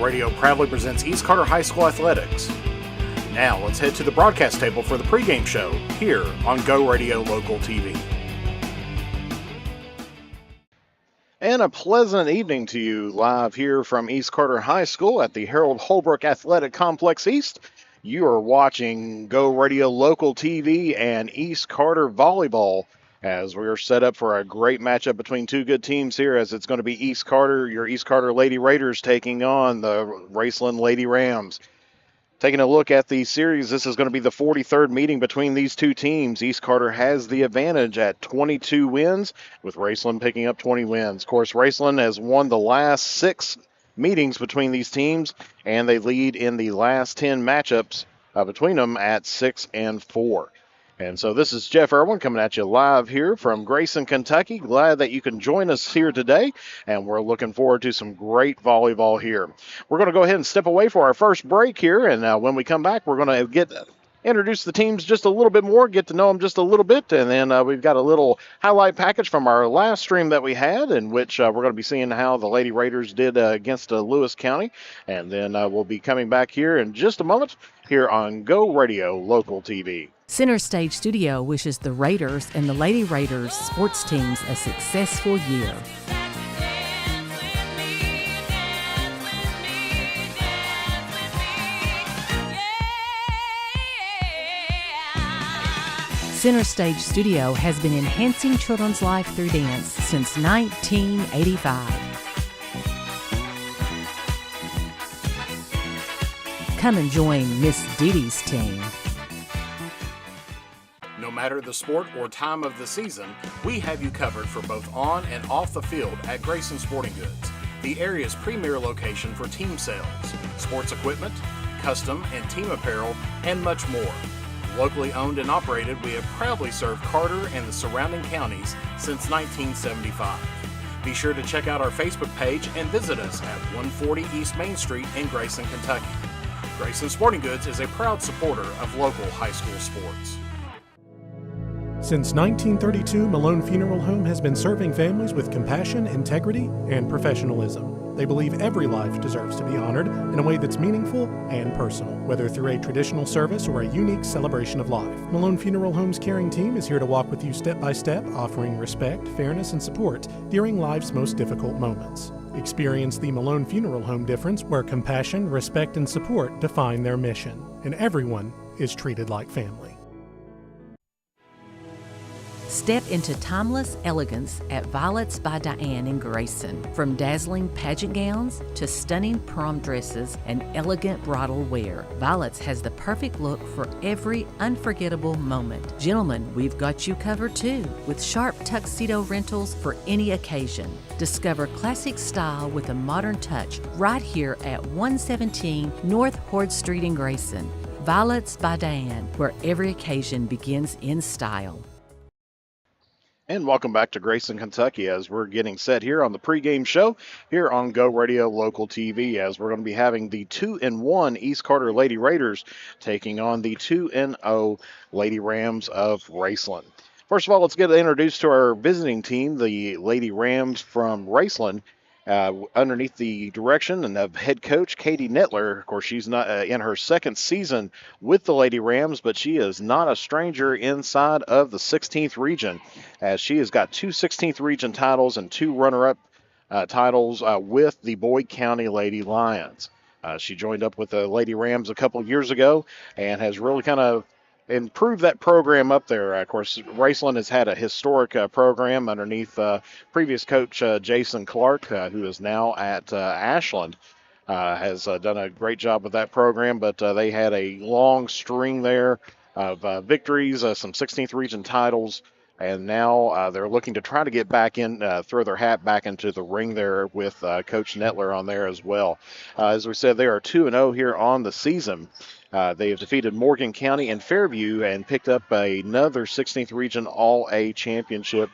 Radio proudly presents East Carter High School Athletics. Now let's head to the broadcast table for the pregame show here on Go Radio Local TV. And a pleasant evening to you live here from East Carter High School at the Harold Holbrook Athletic Complex East. You are watching Go Radio Local TV and East Carter Volleyball as we are set up for a great matchup between two good teams here, as it's going to be East Carter, your East Carter Lady Raiders taking on the Raceland Lady Rams. Taking a look at the series, this is going to be the 43rd meeting between these two teams. East Carter has the advantage at 22 wins, with Raceland picking up 20 wins. Of course, Raceland has won the last 6 meetings between these teams, and they lead in the last 10 matchups between them at 6-4. And so this is Jeff Irwin coming at you live here from Grayson, Kentucky. Glad that you can join us here today, and we're looking forward to some great volleyball here. We're going to go ahead and step away for our first break here, and when we come back, we're going to introduce the teams just a little bit more, get to know them just a little bit, and then we've got a little highlight package from our last stream that we had, in which we're going to be seeing how the Lady Raiders did against Lewis County, and then we'll be coming back here in just a moment here on Go Radio Local TV. Center Stage Studio wishes the Raiders and the Lady Raiders sports teams a successful year. Center Stage Studio has been enhancing children's life through dance since 1985. Come and join Miss Dee Dee's team. No matter the sport or time of the season, we have you covered for both on and off the field at Grayson Sporting Goods, the area's premier location for team sales, sports equipment, custom and team apparel, and much more. Locally owned and operated, we have proudly served Carter and the surrounding counties since 1975. Be sure to check out our Facebook page and visit us at 140 East Main Street in Grayson, Kentucky. Grayson Sporting Goods is a proud supporter of local high school sports. Since 1932, Malone Funeral Home has been serving families with compassion, integrity, and professionalism. They believe every life deserves to be honored in a way that's meaningful and personal, whether through a traditional service or a unique celebration of life. Malone Funeral Home's caring team is here to walk with you step by step, offering respect, fairness, and support during life's most difficult moments. Experience the Malone Funeral Home difference, where compassion, respect, and support define their mission, and everyone is treated like family. Step into timeless elegance at Violets by Diane in Grayson. From dazzling pageant gowns to stunning prom dresses and elegant bridal wear, Violets has the perfect look for every unforgettable moment. Gentlemen, we've got you covered too, with sharp tuxedo rentals for any occasion. Discover classic style with a modern touch right here at 117 North Horde Street in Grayson. Violets by Diane, where every occasion begins in style. And welcome back to Grayson, Kentucky, as we're getting set here on the pregame show here on Go Radio Local TV, as we're going to be having the 2-1 East Carter Lady Raiders taking on the 2-0 Lady Rams of Raceland. First of all, let's get introduced to our visiting team, the Lady Rams from Raceland. Underneath the direction of head coach Katie Nettler. Of course, she's not in her second season with the Lady Rams, but she is not a stranger inside of the 16th region, as she has got 2 16th region titles and 2 runner-up titles with the Boyd County Lady Lions. She joined up with the Lady Rams a couple of years ago and has really kind of improve that program up there. Of course, Raceland has had a historic program underneath previous coach Jason Clark, who is now at Ashland. Has done a great job with that program, but they had a long string there of victories, some 16th region titles, and now they're looking to try to get back in, throw their hat back into the ring there with Coach Nettler on there as well. As we said, they are 2-0 here on the season. They have defeated Morgan County and Fairview and picked up another 16th Region All-A championship,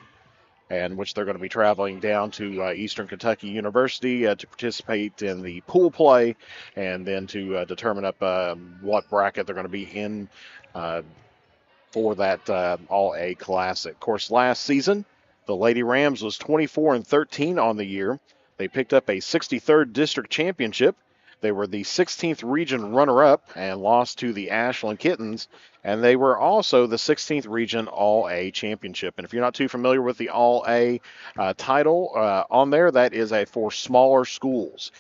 in which they're going to be traveling down to Eastern Kentucky University to participate in the pool play, and then to determine up what bracket they're going to be in for that All-A Classic. Of course, last season, the Lady Rams was 24-13 on the year. They picked up a 63rd district championship. They were the 16th region runner-up and lost to the Ashland Kittens, and they were also the 16th region All-A championship. And if you're not too familiar with the All-A title on there, that is for smaller schools.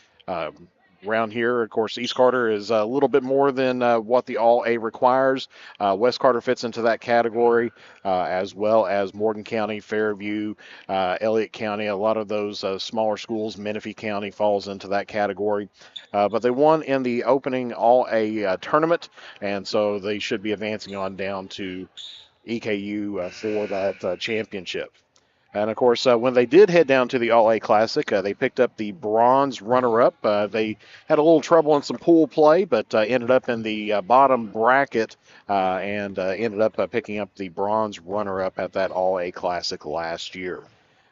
Around here, of course, East Carter is a little bit more than what the All-A requires. West Carter fits into that category, as well as Morgan County, Fairview, Elliott County. A lot of those smaller schools, Menifee County falls into that category. But they won in the opening All-A tournament, and so they should be advancing on down to EKU for that championship. And, of course, when they did head down to the All-A Classic, they picked up the bronze runner-up. They had a little trouble in some pool play, but ended up in the bottom bracket and ended up picking up the bronze runner-up at that All-A Classic last year.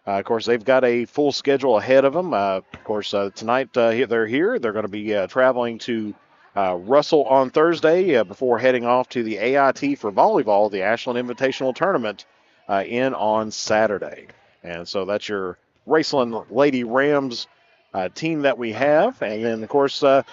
Of course, they've got a full schedule ahead of them. Of course, tonight they're here. They're going to be traveling to Russell on Thursday before heading off to the AIT for volleyball, the Ashland Invitational Tournament, in on Saturday. And so that's your Raceland Lady Rams team that we have. And then, of course, they're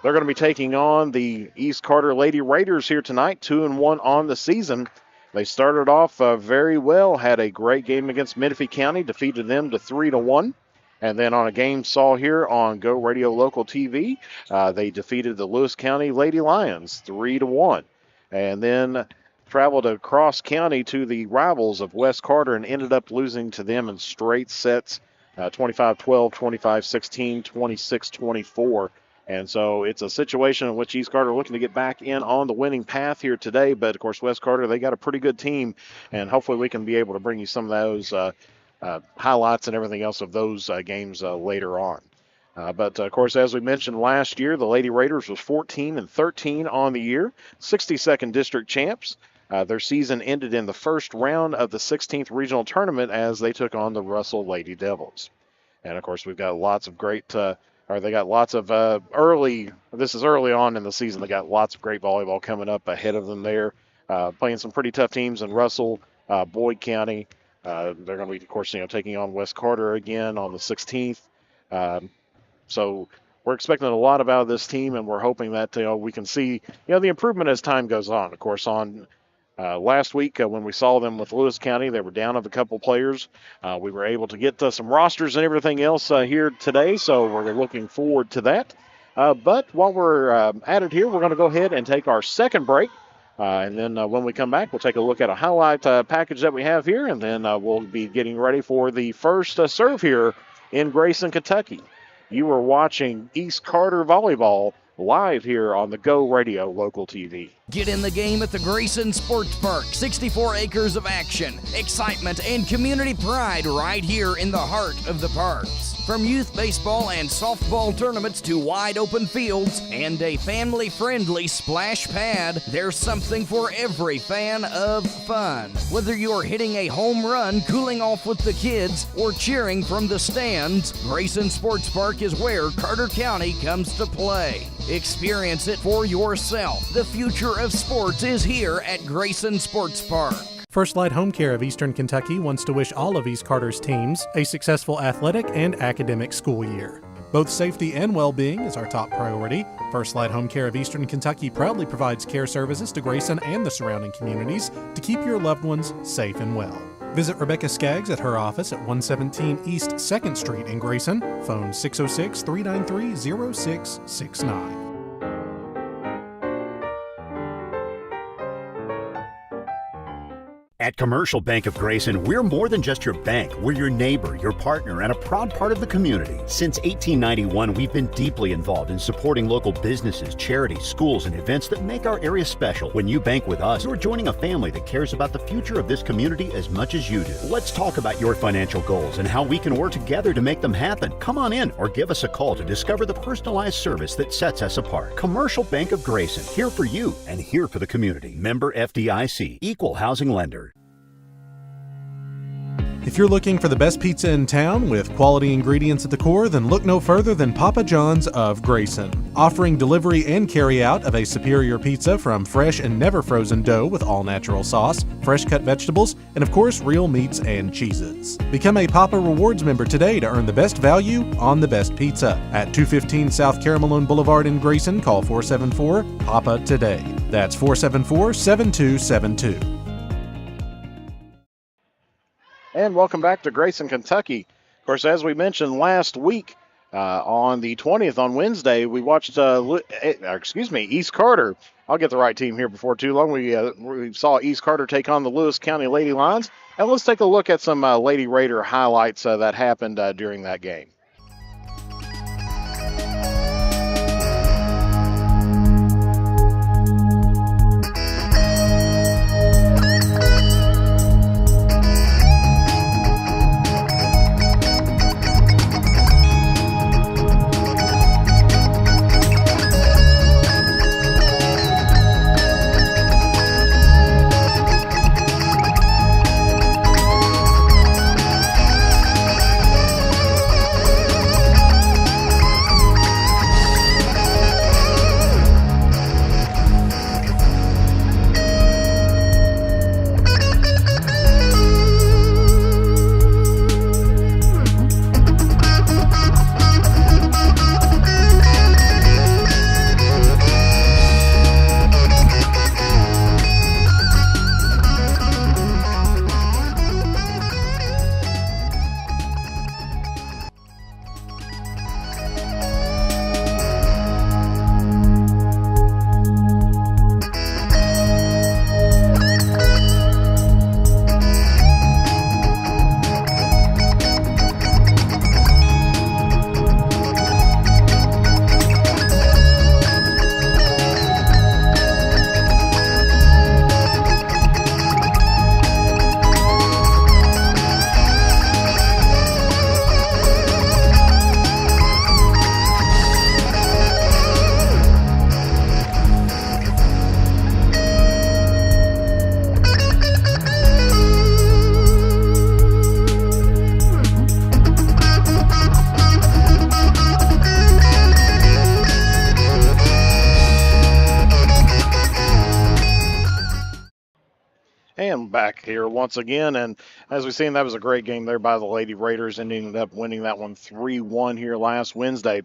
going to be taking on the East Carter Lady Raiders here tonight, 2-1 on the season. They started off very well, had a great game against Menifee County, defeated them to 3-1. And then on a game saw here on Go Radio Local TV, they defeated the Lewis County Lady Lions 3-1. And then traveled across county to the rivals of West Carter and ended up losing to them in straight sets, 25-12, 25-16, 26-24. And so it's a situation in which East Carter looking to get back in on the winning path here today. But, of course, West Carter, they got a pretty good team, and hopefully we can be able to bring you some of those highlights and everything else of those games later on. But, of course, as we mentioned last year, the Lady Raiders was 14-13 on the year, 62nd district champs. Their season ended in the first round of the 16th regional tournament as they took on the Russell Lady Devils. And, of course, we've got lots of great, they got lots of this is early on in the season, they got lots of great volleyball coming up ahead of them there, playing some pretty tough teams in Russell, Boyd County. They're going to be, of course, taking on West Carter again on the 16th. So we're expecting a lot out of this team, and we're hoping that we can see the improvement as time goes on. Of course, on last week when we saw them with Lewis County, they were down of a couple players. We were able to get some rosters and everything else here today, so we're looking forward to that. But while we're at it here, we're going to go ahead and take our second break. And then when we come back, we'll take a look at a highlight package that we have here, and then we'll be getting ready for the first serve here in Grayson, Kentucky. You are watching East Carter Volleyball live here on the Go Radio Local TV. Get in the game at the Grayson Sports Park. 64 acres of action, excitement, and community pride right here in the heart of the parks. From youth baseball and softball tournaments to wide open fields and a family-friendly splash pad, there's something for every fan of fun. Whether you're hitting a home run, cooling off with the kids, or cheering from the stands, Grayson Sports Park is where Carter County comes to play. Experience it for yourself. The future of sports is here at Grayson Sports Park. First Light Home Care of Eastern Kentucky wants to wish all of East Carter's teams a successful athletic and academic school year. Both safety and well-being is our top priority. First Light Home Care of Eastern Kentucky proudly provides care services to Grayson and the surrounding communities to keep your loved ones safe and well. Visit Rebecca Skaggs at her office at 117 East 2nd Street in Grayson. Phone 606-393-0669. At Commercial Bank of Grayson, we're more than just your bank. We're your neighbor, your partner, and a proud part of the community. Since 1891, we've been deeply involved in supporting local businesses, charities, schools, and events that make our area special. When you bank with us, you're joining a family that cares about the future of this community as much as you do. Let's talk about your financial goals and how we can work together to make them happen. Come on in or give us a call to discover the personalized service that sets us apart. Commercial Bank of Grayson, here for you and here for the community. Member FDIC, Equal Housing Lender. If you're looking for the best pizza in town with quality ingredients at the core, then look no further than Papa John's of Grayson. Offering delivery and carry-out of a superior pizza from fresh and never frozen dough with all-natural sauce, fresh cut vegetables, and of course, real meats and cheeses. Become a Papa Rewards member today to earn the best value on the best pizza. At 215 South Caramelone Boulevard in Grayson, call 474-PAPA today. That's 474-7272. And welcome back to Grayson, Kentucky. Of course, as we mentioned last week, on the 20th on Wednesday, we watched, East Carter. I'll get the right team here before too long. We saw East Carter take on the Lewis County Lady Lions. And let's take a look at some Lady Raider highlights that happened during that game. And back here once again, and as we've seen, that was a great game there by the Lady Raiders, and ended up winning that one 3-1 here last Wednesday.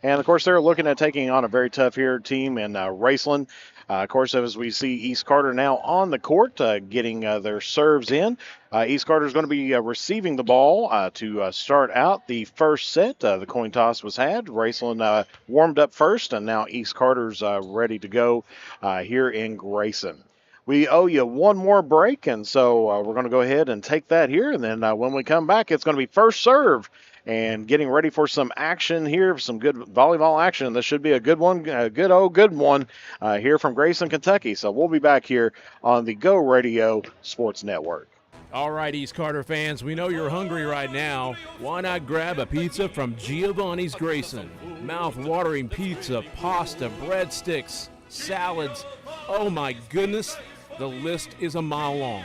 And of course, they're looking at taking on a very tough here team in Raceland. Of course, as we see East Carter now on the court, getting their serves in. East Carter is going to be receiving the ball to start out the first set. The coin toss was had. Raceland warmed up first, and now East Carter's ready to go here in Grayson. We owe you one more break, and so we're going to go ahead and take that here. And then when we come back, it's going to be first serve and getting ready for some action here, some good volleyball action. This should be a good one, a good one here from Grayson, Kentucky. So we'll be back here on the Go Radio Sports Network. All right, East Carter fans, we know you're hungry right now. Why not grab a pizza from Giovanni's Grayson? Mouth-watering pizza, pasta, breadsticks, salads. Oh my goodness, the list is a mile long.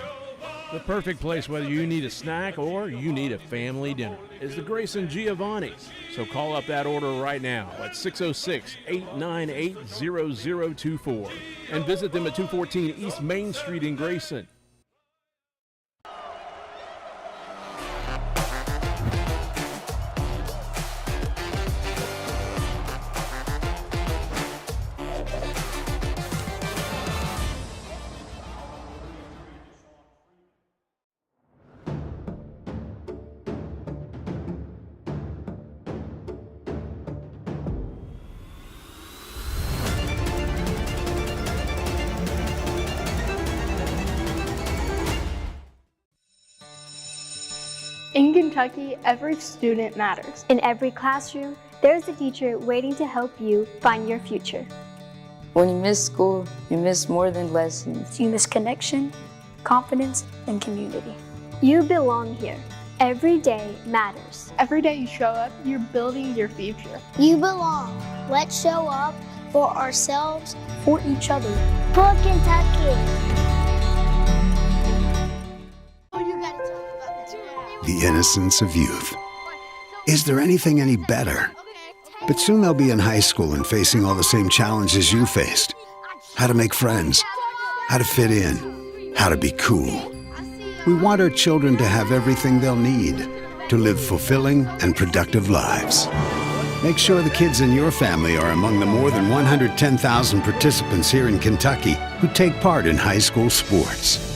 The perfect place whether you need a snack or you need a family dinner is the Grayson Giovanni's. So call up that order right now at 606-898-0024 and visit them at 214 East Main Street in Grayson. In Kentucky, every student matters. In every classroom, there's a teacher waiting to help you find your future. When you miss school, you miss more than lessons. You miss connection, confidence, and community. You belong here. Every day matters. Every day you show up, you're building your future. You belong. Let's show up for ourselves, for each other. For Kentucky. Oh, you gotta talk about that. the innocence of youth. Is there anything any better? But soon they'll be in high school and facing all the same challenges you faced. How to make friends, how to fit in, how to be cool. We want our children to have everything they'll need to live fulfilling and productive lives. Make sure the kids in your family are among the more than 110,000 participants here in Kentucky who take part in high school sports.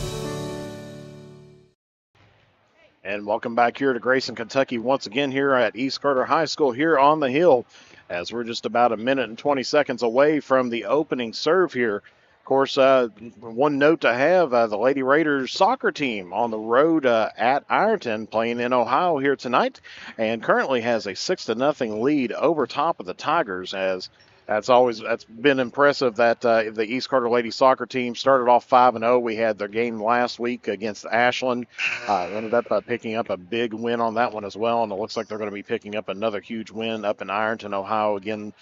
And welcome back here to Grayson, Kentucky, once again here at East Carter High School here on the hill, as we're just about a minute and 20 seconds away from the opening serve here. Of course, one note to have, the Lady Raiders soccer team on the road at Ironton playing in Ohio here tonight, and currently has a 6-0 lead over top of the Tigers, as that's been impressive that the East Carter ladies soccer team started off 5-0. We had their game last week against Ashland. Ended up picking up a big win on that one as well, and it looks like they're going to be picking up another huge win up in Ironton, Ohio again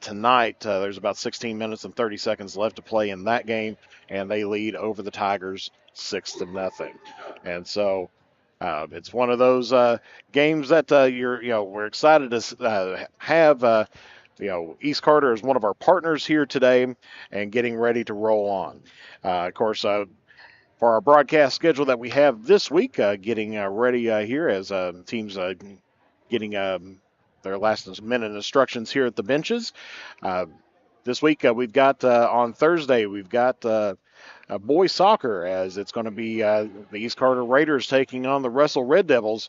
tonight. There's about 16 minutes and 30 seconds left to play in that game, and they lead over the Tigers 6-0. And so it's one of those games that we're excited to have. East Carter is one of our partners here today and getting ready to roll on. Of course, for our broadcast schedule that we have this week, getting ready here as teams getting their last minute instructions here at the benches. This week we've got on Thursday, we've got boys soccer, as it's going to be the East Carter Raiders taking on the Russell Red Devils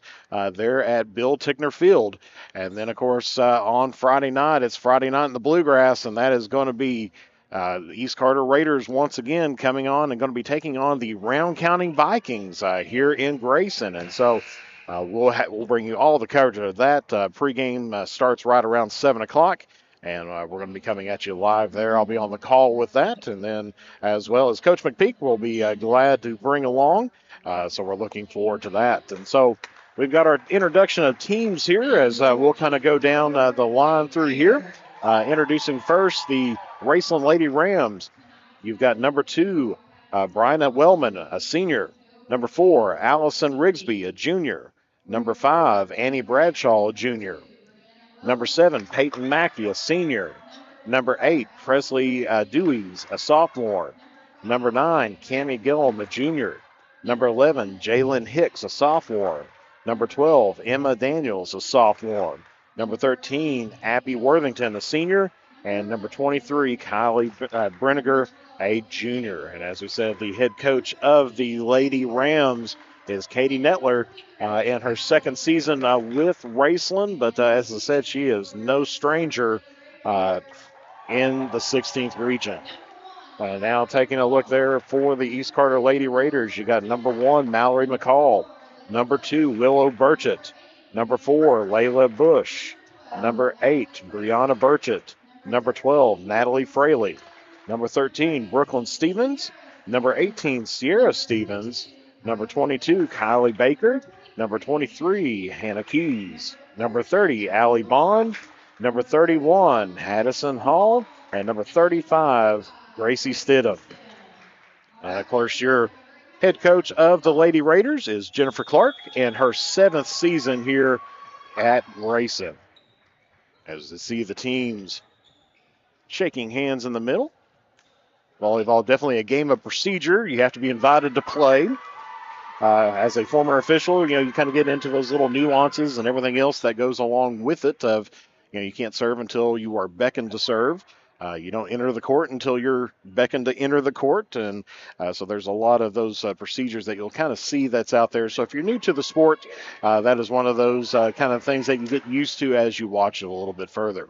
there at Bill Tickner Field. And then, of course, on Friday night, it's Friday night in the Bluegrass, and that is going to be the East Carter Raiders once again coming on and going to be taking on the Round County Vikings here in Grayson. And so we'll bring you all the coverage of that. Pregame starts right around 7 o'clock. And we're going to be coming at you live there. I'll be on the call with that. And then, as well as Coach McPeak will be glad to bring along. So we're looking forward to that. And so we've got our introduction of teams here as we'll kind of go down the line through here. Introducing first the Raceland Lady Rams. You've got number 2, Bryna Wellman, a senior. Number 4, Allison Rigsby, a junior. Number 5, Annie Bradshaw, a junior. Number 7, Peyton Mackey, a senior. Number 8, Presley Dewey's, a sophomore. Number 9, Cammie Gillum, a junior. Number 11, Jalen Hicks, a sophomore. Number 12, Emma Daniels, a sophomore. Number 13, Abby Worthington, a senior. And number 23, Kylie Brenniger, a junior. And as we said, the head coach of the Lady Rams is Katie Nettler in her second season with Raceland. But as I said, she is no stranger in the 16th region. Now taking a look there for the East Carter Lady Raiders, you got number 1, Mallory McCall. Number 2, Willow Burchett. Number 4, Layla Bush. Number 8, Brianna Burchett. Number 12, Natalie Fraley. Number 13, Brooklyn Stevens. Number 18, Sierra Stevens. Number 22, Kylie Baker. Number 23, Hannah Keys. Number 30, Allie Bond. Number 31, Haddison Hall. And number 35, Gracie Stidham. And, of course, your head coach of the Lady Raiders is Jennifer Clark in her 7th season here at Grayson. As you see the teams shaking hands in the middle. Volleyball, definitely a game of procedure. You have to be invited to play. As a former official, you kind of get into those little nuances and everything else that goes along with it of, you can't serve until you are beckoned to serve. You don't enter the court until you're beckoned to enter the court. And so there's a lot of those procedures that you'll kind of see that's out there. So if you're new to the sport, that is one of those kind of things that you get used to as you watch it a little bit further.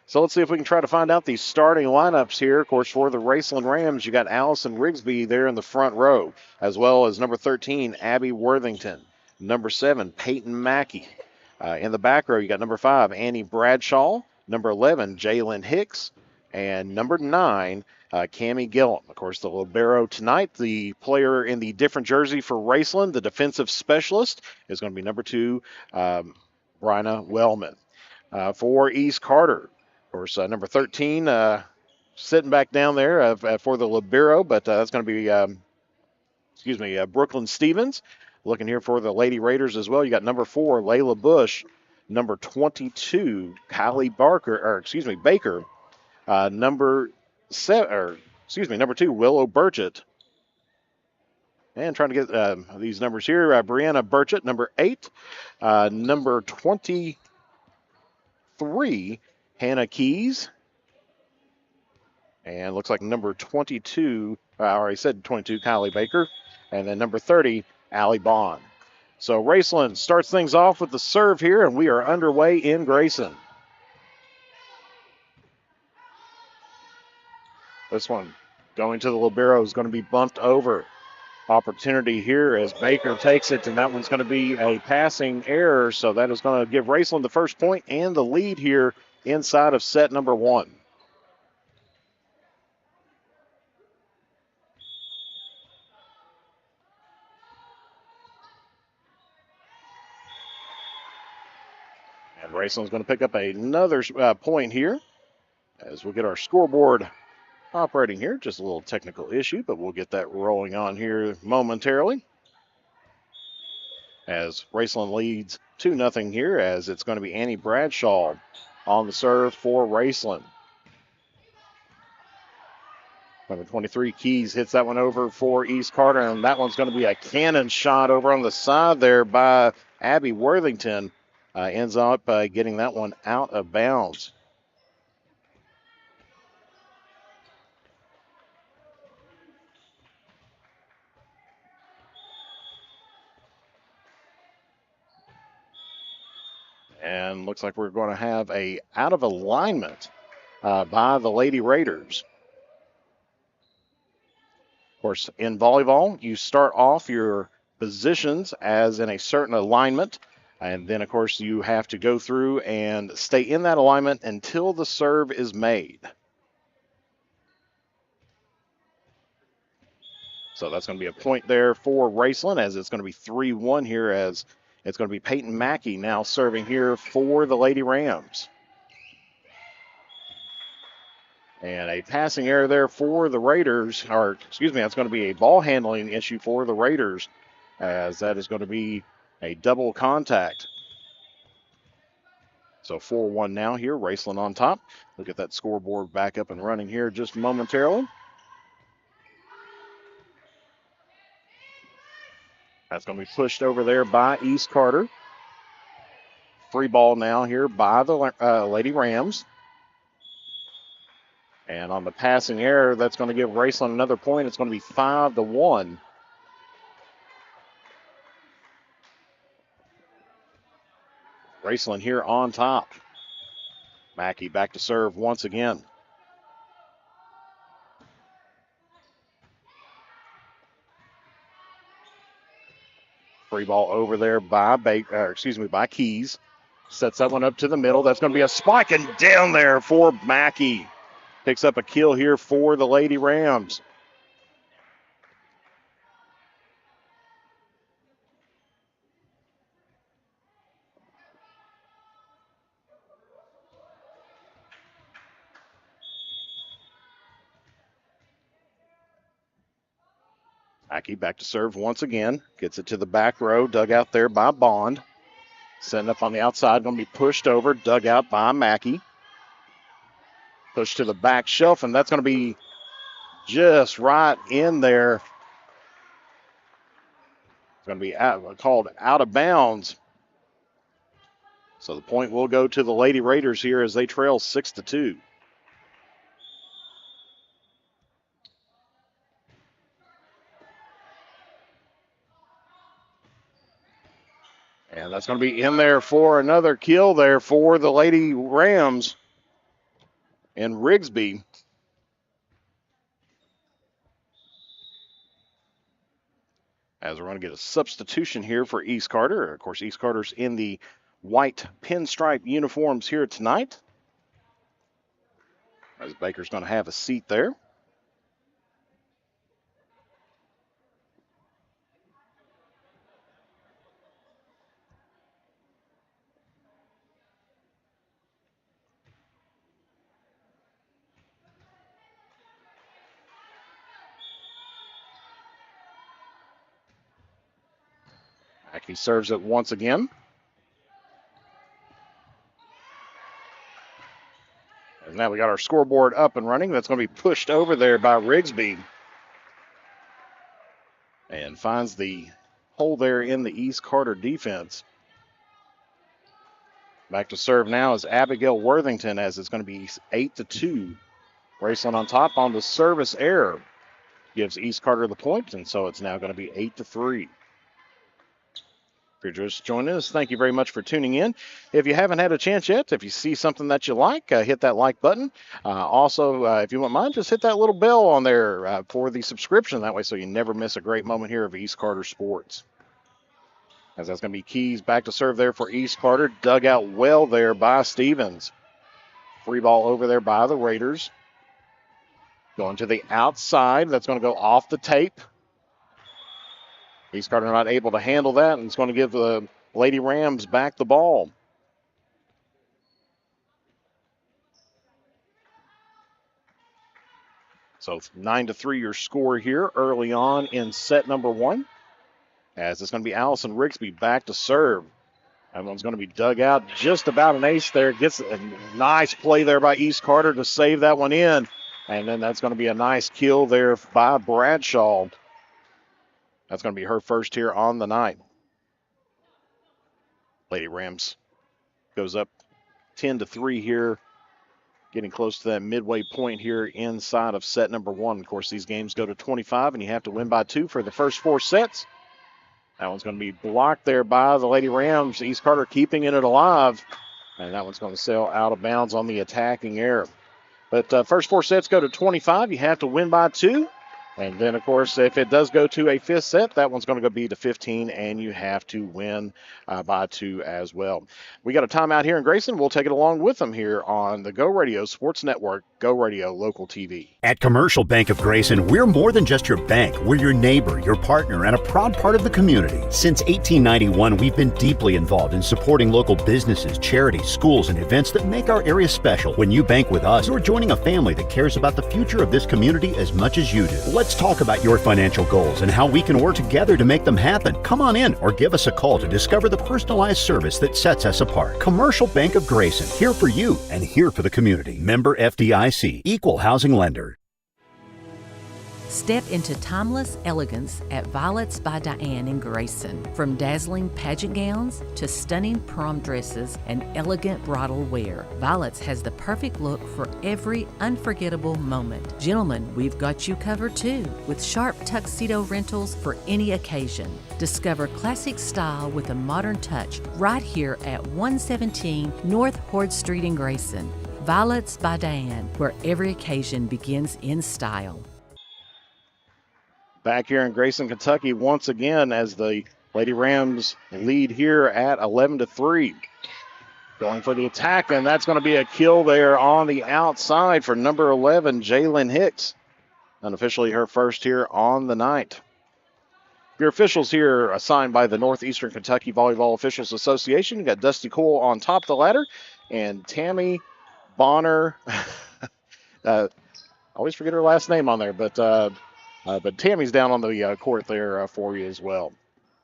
So let's see if we can try to find out these starting lineups here. Of course, for the Raceland Rams, you got Allison Rigsby there in the front row, as well as number 13, Abby Worthington. Number 7, Peyton Mackey. In the back row, you got number 5, Annie Bradshaw. Number 11, Jalen Hicks. And number 9, Cammie Gillum. Of course, the libero tonight, the player in the different jersey for Raceland, the defensive specialist, is going to be number 2, Bryna Wellman. For East Carter, of course, number 13 sitting back down there for the libero, but that's going to be, Brooklyn Stevens. Looking here for the Lady Raiders as well. You got number 4, Layla Bush. Number 22, Baker. Number 2, Willow Burchett. And trying to get these numbers here. Brianna Burchett, number 8. Number 23, Hannah Keys. And looks like number 22, I already said 22, Kylie Baker. And then number 30, Allie Bond. So Raceland starts things off with the serve here, and we are underway in Grayson. This one going to the libero is going to be bumped over. Opportunity here as Baker takes it, and that one's going to be a passing error, so that is going to give Raceland the first point and the lead here inside of set number 1. And Raceland's going to pick up another point here as we'll get our scoreboard operating here. Just a little technical issue, but we'll get that rolling on here momentarily. As Raceland leads 2-0 here, as it's going to be Annie Bradshaw on the serve for Raceland. Number 23, Keys, hits that one over for East Carter, and that one's going to be a cannon shot over on the side there by Abby Worthington. Ends up getting that one out of bounds. And looks like we're going to have a out of alignment by the Lady Raiders. Of course, in volleyball, you start off your positions as in a certain alignment, and then, of course, you have to go through and stay in that alignment until the serve is made. So that's going to be a point there for Raceland, as it's going to be 3-1 here, as it's going to be Peyton Mackey now serving here for the Lady Rams. And a passing error there for the Raiders, that's going to be a ball handling issue for the Raiders, as that is going to be a double contact. So 4-1 now here, Raceland on top. We'll get that scoreboard back up and running here just momentarily. That's going to be pushed over there by East Carter. Free ball now here by the Lady Rams. And on the passing error, that's going to give Raceland another point. It's going to be 5-1. Raceland here on top. Mackey back to serve once again. Free ball over there by Keys. Sets that one up to the middle. That's going to be a spike and down there for Mackey. Picks up a kill here for the Lady Rams. Mackey back to serve once again. Gets it to the back row. Dug out there by Bond. Setting up on the outside. Going to be pushed over. Dug out by Mackey. Pushed to the back shelf, and that's going to be just right in there. It's going to be called out of bounds. So the point will go to the Lady Raiders here as they trail 6-2. And that's going to be in there for another kill there for the Lady Rams and Rigsby. As we're going to get a substitution here for East Carter. Of course, East Carter's in the white pinstripe uniforms here tonight. As Baker's going to have a seat there. He serves it once again. And now we got our scoreboard up and running. That's going to be pushed over there by Rigsby. And finds the hole there in the East Carter defense. Back to serve now is Abigail Worthington, as it's going to be 8-2. Raceland on top on the service error. Gives East Carter the point, and so it's now going to be 8-3. If you're just joining us, thank you very much for tuning in. If you haven't had a chance yet, if you see something that you like, hit that like button. Also, if you wouldn't mind, just hit that little bell on there for the subscription. That way so you never miss a great moment here of East Carter Sports. As that's going to be Keys back to serve there for East Carter. Dug out well there by Stevens. Free ball over there by the Raiders. Going to the outside. That's going to go off the tape. East Carter not able to handle that, and it's going to give the Lady Rams back the ball. So 9-3 your score here early on in set number 1. As it's going to be Allison Rigsby back to serve. That one's going to be dug out just about an ace there. Gets a nice play there by East Carter to save that one in. And then that's going to be a nice kill there by Bradshaw. That's going to be her first here on the night. Lady Rams goes up 10-3 here. Getting close to that midway point here inside of set number 1. Of course, these games go to 25, and you have to win by 2 for the first 4 sets. That one's going to be blocked there by the Lady Rams. East Carter keeping it alive. And that one's going to sail out of bounds on the attacking error. But first 4 sets go to 25. You have to win by 2. And then, of course, if it does go to a 5th set, that one's going to be to 15, and you have to win by 2 as well. We got a timeout here in Grayson. We'll take it along with them here on the Go Radio Sports Network, Go Radio Local TV. At Commercial Bank of Grayson, we're more than just your bank. We're your neighbor, your partner, and a proud part of the community. Since 1891, we've been deeply involved in supporting local businesses, charities, schools, and events that make our area special. When you bank with us, you're joining a family that cares about the future of this community as much as you do. Let's talk about your financial goals and how we can work together to make them happen. Come on in or give us a call to discover the personalized service that sets us apart. Commercial Bank of Grayson, here for you and here for the community. Member FDIC, Equal Housing Lender. Step into timeless elegance at Violets by Diane in Grayson. From dazzling pageant gowns to stunning prom dresses and elegant bridal wear, Violets has the perfect look for every unforgettable moment. Gentlemen, we've got you covered too, with sharp tuxedo rentals for any occasion. Discover classic style with a modern touch right here at 117 North Horde Street in Grayson. Violets by Diane, where every occasion begins in style. Back here in Grayson, Kentucky, once again as the Lady Rams lead here at 11-3. Going for the attack, and that's going to be a kill there on the outside for number 11, Jalen Hicks. Unofficially her first here on the night. Your officials here assigned by the Northeastern Kentucky Volleyball Officials Association. You got Dusty Cole on top of the ladder, and Tammy Bonner. I always forget her last name on there, but Tammy's down on the court there for you as well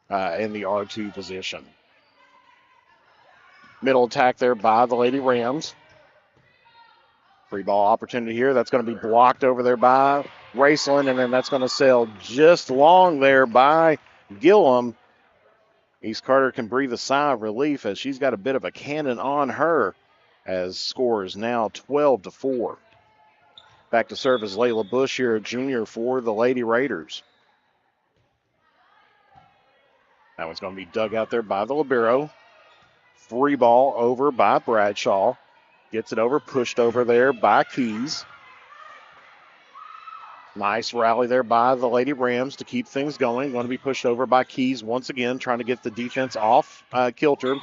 in the R2 position. Middle attack there by the Lady Rams. Free ball opportunity here. That's going to be blocked over there by Raceland, and then that's going to sail just long there by Gillum. East Carter can breathe a sigh of relief as she's got a bit of a cannon on her, as score is now 12-4. Back to serve is Layla Bush here, a junior for the Lady Raiders. That one's going to be dug out there by the libero. Free ball over by Bradshaw. Gets it over, pushed over there by Keys. Nice rally there by the Lady Rams to keep things going. Going to be pushed over by Keys once again, trying to get the defense off kilter.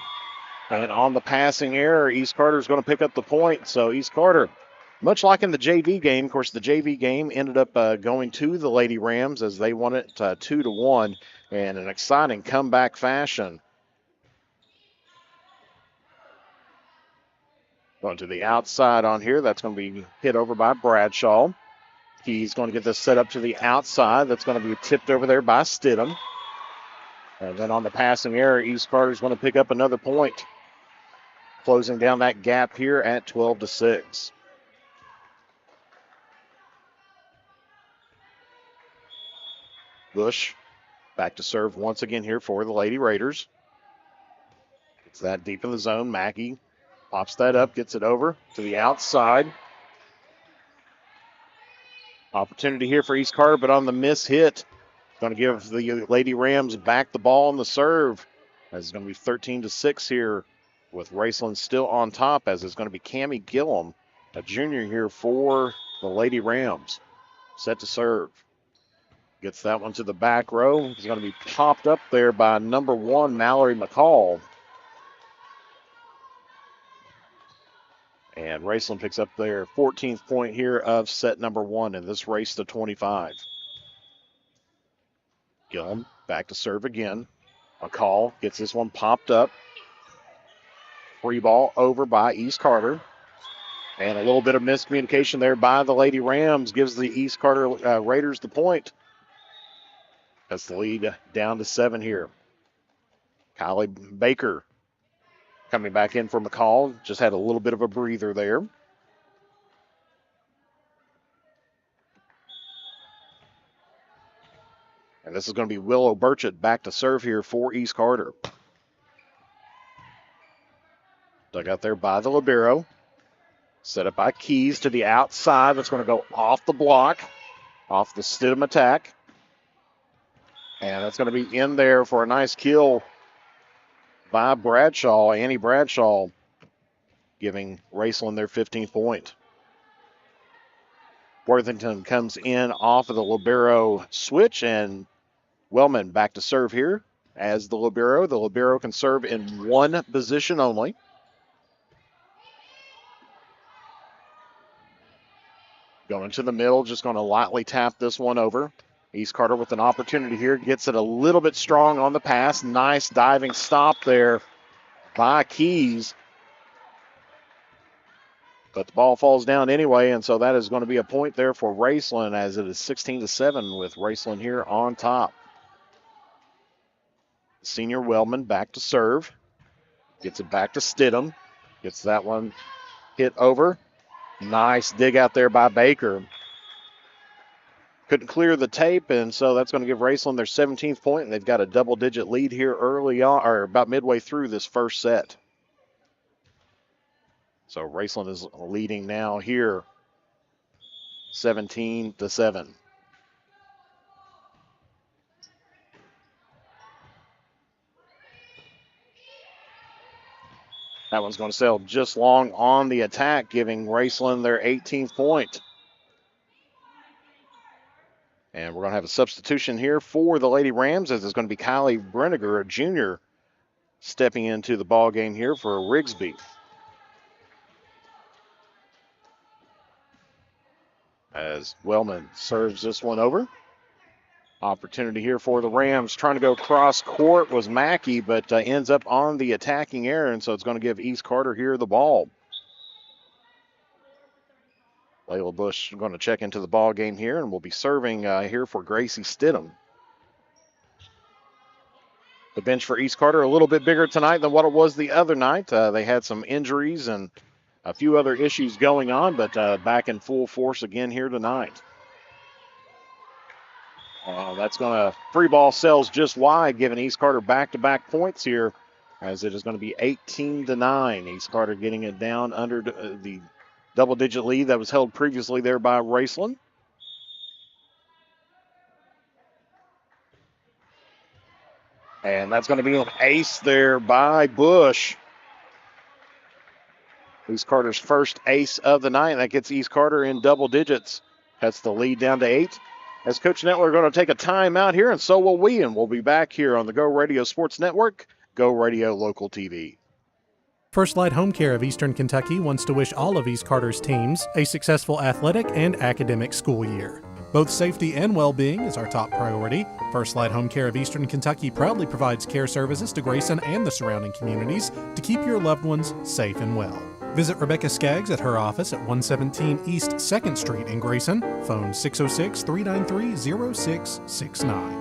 And on the passing error, East Carter is going to pick up the point. So East Carter, much like in the JV game, of course, the JV game ended up going to the Lady Rams as they won it 2-1 in an exciting comeback fashion. Going to the outside on here. That's going to be hit over by Bradshaw. He's going to get this set up to the outside. That's going to be tipped over there by Stidham. And then on the passing error, East Carter's going to pick up another point, closing down that gap here at 12-6. Bush back to serve once again here for the Lady Raiders. It's that deep in the zone. Mackey pops that up, gets it over to the outside. Opportunity here for East Carter, but on the miss hit, going to give the Lady Rams back the ball on the serve. As it's going to be 13-6 here with Raceland still on top, as it's going to be Cammie Gillum, a junior here for the Lady Rams. Set to serve. Gets that one to the back row. It's going to be popped up there by number 1, Mallory McCall. And Raceland picks up their 14th point here of set number 1 in this race to 25. Gillum back to serve again. McCall gets this one popped up. Free ball over by East Carter. And a little bit of miscommunication there by the Lady Rams gives the East Carter Raiders the point. That's the lead down to 7 here. Kylie Baker coming back in for McCall. Just had a little bit of a breather there. And this is going to be Willow Burchett back to serve here for East Carter. Dug out there by the libero. Set up by Keys to the outside. That's going to go off the block, off the Stidham attack. And that's going to be in there for a nice kill by Bradshaw, Annie Bradshaw, giving Raceland their 15th point. Worthington comes in off of the libero switch, and Wellman back to serve here as the libero. The libero can serve in one position only. Going to the middle, just going to lightly tap this one over. East Carter with an opportunity here, gets it a little bit strong on the pass. Nice diving stop there by Keys. But the ball falls down anyway, and so that is going to be a point there for Raceland, as it is 16-7 with Raceland here on top. Senior Wellman back to serve. Gets it back to Stidham. Gets that one hit over. Nice dig out there by Baker. Couldn't clear the tape, and so that's going to give Raceland their 17th point, and they've got a double-digit lead here early on, or about midway through this first set. So Raceland is leading now here, 17-7. That one's going to sail just long on the attack, giving Raceland their 18th point. And we're going to have a substitution here for the Lady Rams, as it's going to be Kylie Brenniger, a junior, stepping into the ball game here for Rigsby. As Wellman serves this one over. Opportunity here for the Rams. Trying to go cross court was Mackey, but ends up on the attacking area, and so it's going to give East Carter here the ball. Layla Bush going to check into the ball game here, and will be serving here for Gracie Stidham. The bench for East Carter a little bit bigger tonight than what it was the other night. They had some injuries and a few other issues going on, but back in full force again here tonight. That's going to, free ball sails just wide, giving East Carter back-to-back points here, as it is going to be 18-9. East Carter getting it down under the double-digit lead that was held previously there by Raceland. And that's going to be an ace there by Bush. East Carter's first ace of the night. That gets East Carter in double digits. Cuts the lead down to 8. As Coach Netler going to take a timeout here, and so will we. And we'll be back here on the Go Radio Sports Network, Go Radio Local TV. First Light Home Care of Eastern Kentucky wants to wish all of East Carter's teams a successful athletic and academic school year. Both safety and well-being is our top priority. First Light Home Care of Eastern Kentucky proudly provides care services to Grayson and the surrounding communities to keep your loved ones safe and well. Visit Rebecca Skaggs at her office at 117 East 2nd Street in Grayson. Phone 606-393-0669.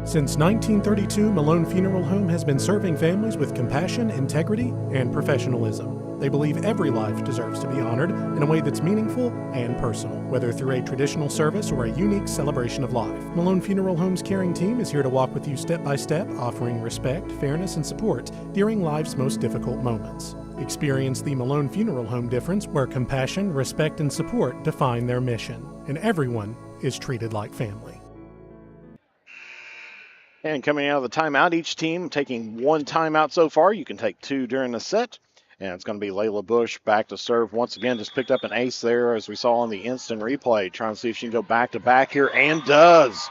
Since 1932, Malone Funeral Home has been serving families with compassion, integrity, and professionalism. They believe every life deserves to be honored in a way that's meaningful and personal, whether through a traditional service or a unique celebration of life. Malone Funeral Home's caring team is here to walk with you step by step, offering respect, fairness, and support during life's most difficult moments. Experience the Malone Funeral Home difference, where compassion, respect, and support define their mission, and everyone is treated like family. And coming out of the timeout, each team taking one timeout so far. You can take two during the set. And it's going to be Layla Bush back to serve once again. Just picked up an ace there, as we saw on the instant replay. Trying to see if she can go back-to-back here, and does.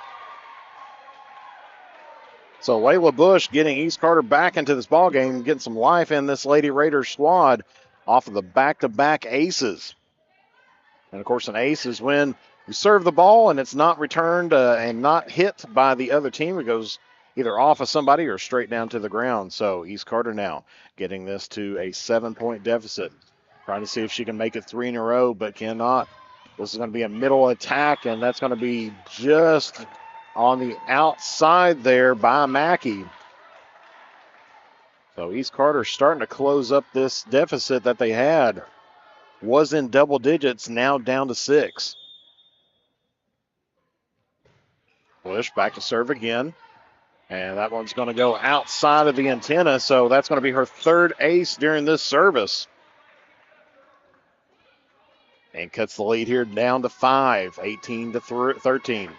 So Layla Bush getting East Carter back into this ballgame, getting some life in this Lady Raiders squad off of the back-to-back aces. And, of course, an ace is when you serve the ball and it's not returned and not hit by the other team. It goes either off of somebody or straight down to the ground. So East Carter now getting this to a 7-point deficit. Trying to see if she can make it 3 in a row, but cannot. This is going to be a middle attack, and that's going to be just on the outside there by Mackey. So East Carter starting to close up this deficit that they had. Was in double digits, now down to 6. Bush back to serve again. And that one's going to go outside of the antenna, so that's going to be her third ace during this service. And cuts the lead here down to 5, 18-13.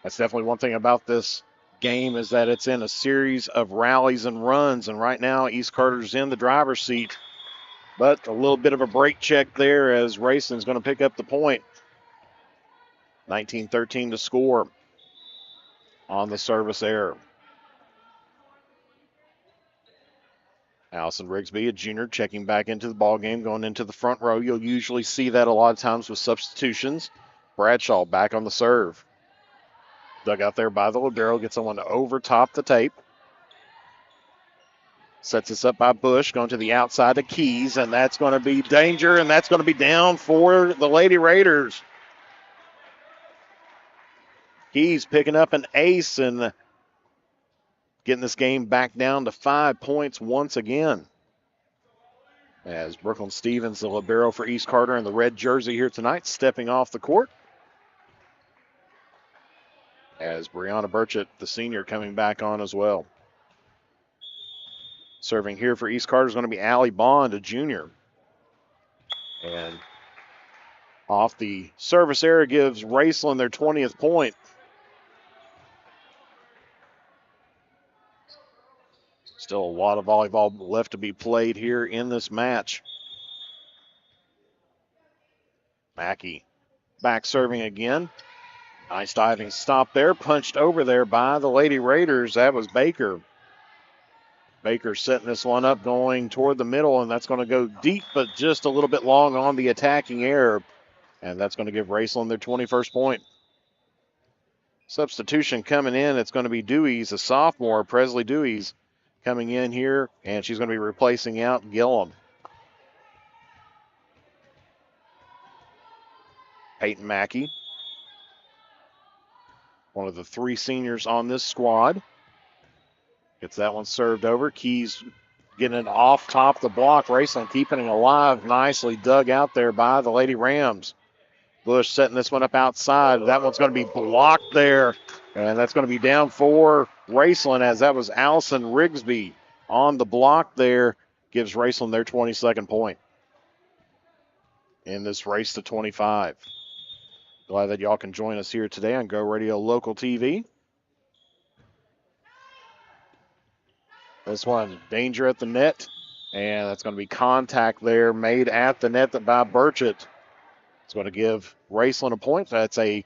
That's definitely one thing about this game, is that it's in a series of rallies and runs, and right now East Carter's in the driver's seat. But a little bit of a break check there, as Raceland's going to pick up the point. 19-13 to score on the service error. Allison Rigsby, a junior, checking back into the ball game, going into the front row. You'll usually see that a lot of times with substitutions. Bradshaw back on the serve. Dug out there by the libero, gets someone to overtop the tape. Sets this up by Bush, going to the outside to Keys, and that's going to be danger, and that's going to be down for the Lady Raiders. Keys picking up an ace and getting this game back down to 5 points once again. As Brooklyn Stevens, the libero for East Carter in the red jersey here tonight, stepping off the court. As Brianna Burchett, the senior, coming back on as well. Serving here for East Carter is going to be Allie Bond, a junior. And off the service error gives Raceland their 20th point. Still a lot of volleyball left to be played here in this match. Mackey back serving again. Nice diving stop there. Punched over there by the Lady Raiders. That was Baker. Baker setting this one up, going toward the middle, and that's going to go deep, but just a little bit long on the attacking error. And that's going to give Raceland their 21st point. Substitution coming in. It's going to be Dewey's, a sophomore, Presley Dewey's, coming in here, and she's going to be replacing out Gillum. Peyton Mackey, one of the 3 seniors on this squad. Gets that one served over. Keys getting it off top the block. Raceland keeping it alive. Nicely dug out there by the Lady Rams. Bush setting this one up outside. That one's going to be blocked there. And that's going to be down for Raceland, as that was Allison Rigsby on the block there. Gives Raceland their 22nd point in this race to 25. Glad that y'all can join us here today on Go Radio Local TV. This one, danger at the net. And that's going to be contact there made at the net by Burchett. It's going to give Raceland a point. That's a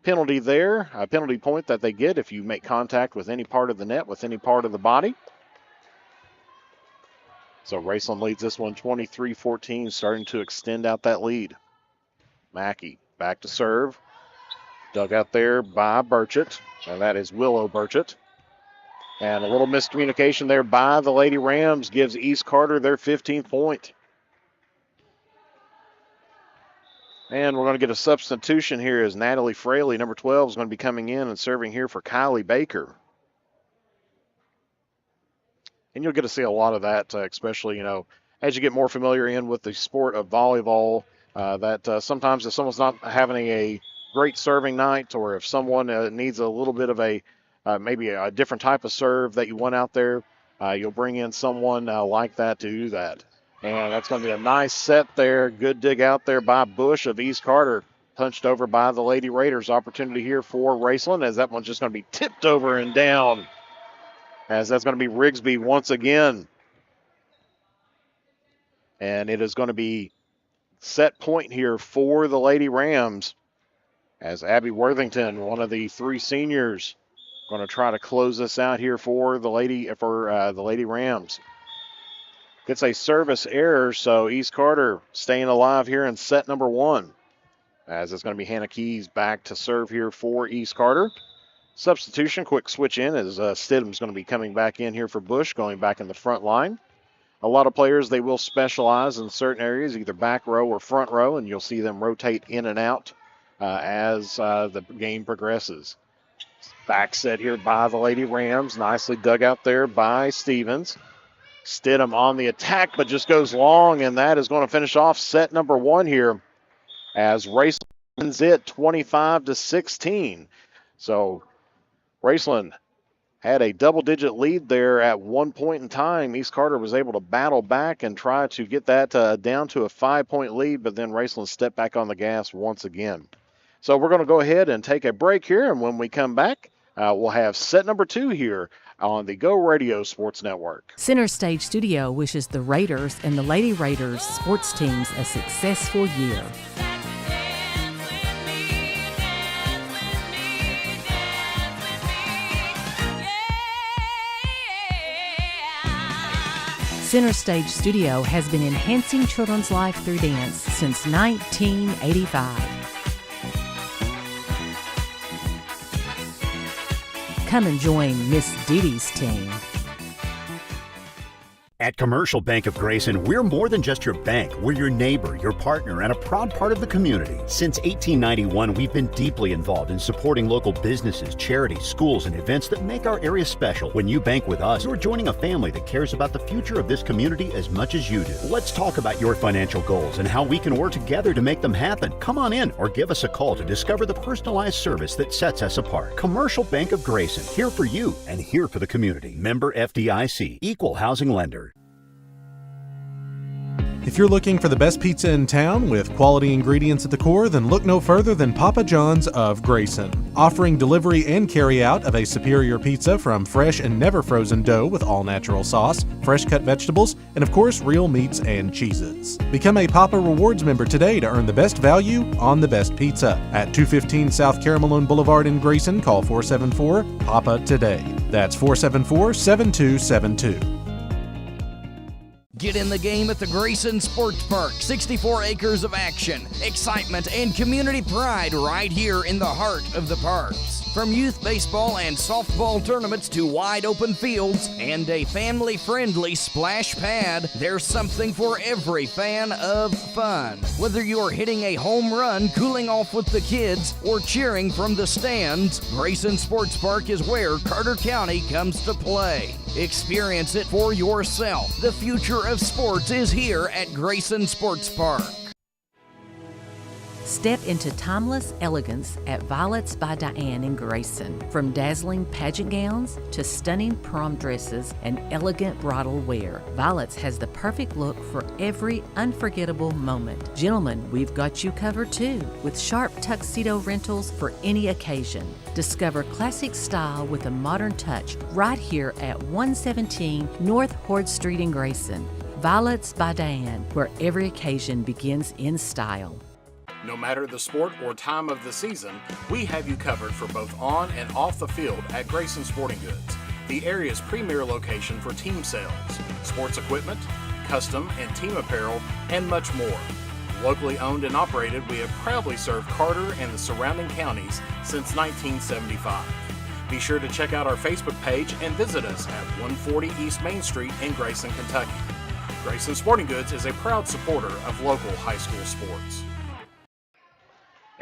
penalty there, a penalty point that they get if you make contact with any part of the net, with any part of the body. So Raceland leads this one 23-14, starting to extend out that lead. Mackey back to serve. Dug out there by Burchett, and that is Willow Burchett. And a little miscommunication there by the Lady Rams gives East Carter their 15th point. And we're going to get a substitution here as Natalie Fraley, number 12, is going to be coming in and serving here for Kylie Baker. And you'll get to see a lot of that, especially, as you get more familiar in with the sport of volleyball, sometimes if someone's not having a great serving night, or if someone needs a little bit of maybe a different type of serve that you want out there, you'll bring in someone like that to do that. And that's going to be a nice set there. Good dig out there by Bush of East Carter. Punched over by the Lady Raiders. Opportunity here for Raceland, as that one's just going to be tipped over and down. As that's going to be Rigsby once again. And it is going to be set point here for the Lady Rams, as Abby Worthington, one of the 3 seniors, going to try to close this out here for the Lady Rams. Gets a service error, so East Carter staying alive here in set number 1. As it's going to be Hannah Keys back to serve here for East Carter. Substitution, quick switch in, as Stidham's going to be coming back in here for Bush, going back in the front line. A lot of players, they will specialize in certain areas, either back row or front row, and you'll see them rotate in and out as the game progresses. Back set here by the Lady Rams, nicely dug out there by Stevens. Stidham on the attack, but just goes long, and that is going to finish off set number 1 here, as Raceland wins it 25-16. So Raceland had a double-digit lead there at one point in time. East Carter was able to battle back and try to get that down to a 5-point lead, but then Raceland stepped back on the gas once again. So we're going to go ahead and take a break here, and when we come back, we'll have set number 2 here on the Go Radio Sports Network. Center Stage Studio wishes the Raiders and the Lady Raiders sports teams a successful year. Center Stage Studio has been enhancing children's life through dance since 1985. Come and join Miss Dee Dee's team. At Commercial Bank of Grayson, we're more than just your bank. We're your neighbor, your partner, and a proud part of the community. Since 1891, we've been deeply involved in supporting local businesses, charities, schools, and events that make our area special. When you bank with us, you're joining a family that cares about the future of this community as much as you do. Let's talk about your financial goals and how we can work together to make them happen. Come on in or give us a call to discover the personalized service that sets us apart. Commercial Bank of Grayson, here for you and here for the community. Member FDIC, Equal Housing Lender. If you're looking for the best pizza in town with quality ingredients at the core, then look no further than Papa John's of Grayson. Offering delivery and carry out of a superior pizza from fresh and never frozen dough with all natural sauce, fresh cut vegetables, and of course real meats and cheeses. Become a Papa Rewards member today to earn the best value on the best pizza. At 215 South Caramelone Boulevard in Grayson, call 474-PAPA today. That's 474-7272. Get in the game at the Grayson Sports Park. 64 acres of action, excitement, and community pride right here in the heart of the parks. From youth baseball and softball tournaments to wide open fields and a family-friendly splash pad, there's something for every fan of fun. Whether you're hitting a home run, cooling off with the kids, or cheering from the stands, Grayson Sports Park is where Carter County comes to play. Experience it for yourself. The future of sports is here at Grayson Sports Park. Step into timeless elegance at Violets by Diane in Grayson. From dazzling pageant gowns to stunning prom dresses and elegant bridal wear, Violets has the perfect look for every unforgettable moment. Gentlemen, we've got you covered too, with sharp tuxedo rentals for any occasion. Discover classic style with a modern touch right here at 117 North Horde Street in Grayson. Violets by Diane, where every occasion begins in style. No matter the sport or time of the season, we have you covered for both on and off the field at Grayson Sporting Goods, the area's premier location for team sales, sports equipment, custom and team apparel, and much more. Locally owned and operated, we have proudly served Carter and the surrounding counties since 1975. Be sure to check out our Facebook page and visit us at 140 East Main Street in Grayson, Kentucky. Grayson Sporting Goods is a proud supporter of local high school sports.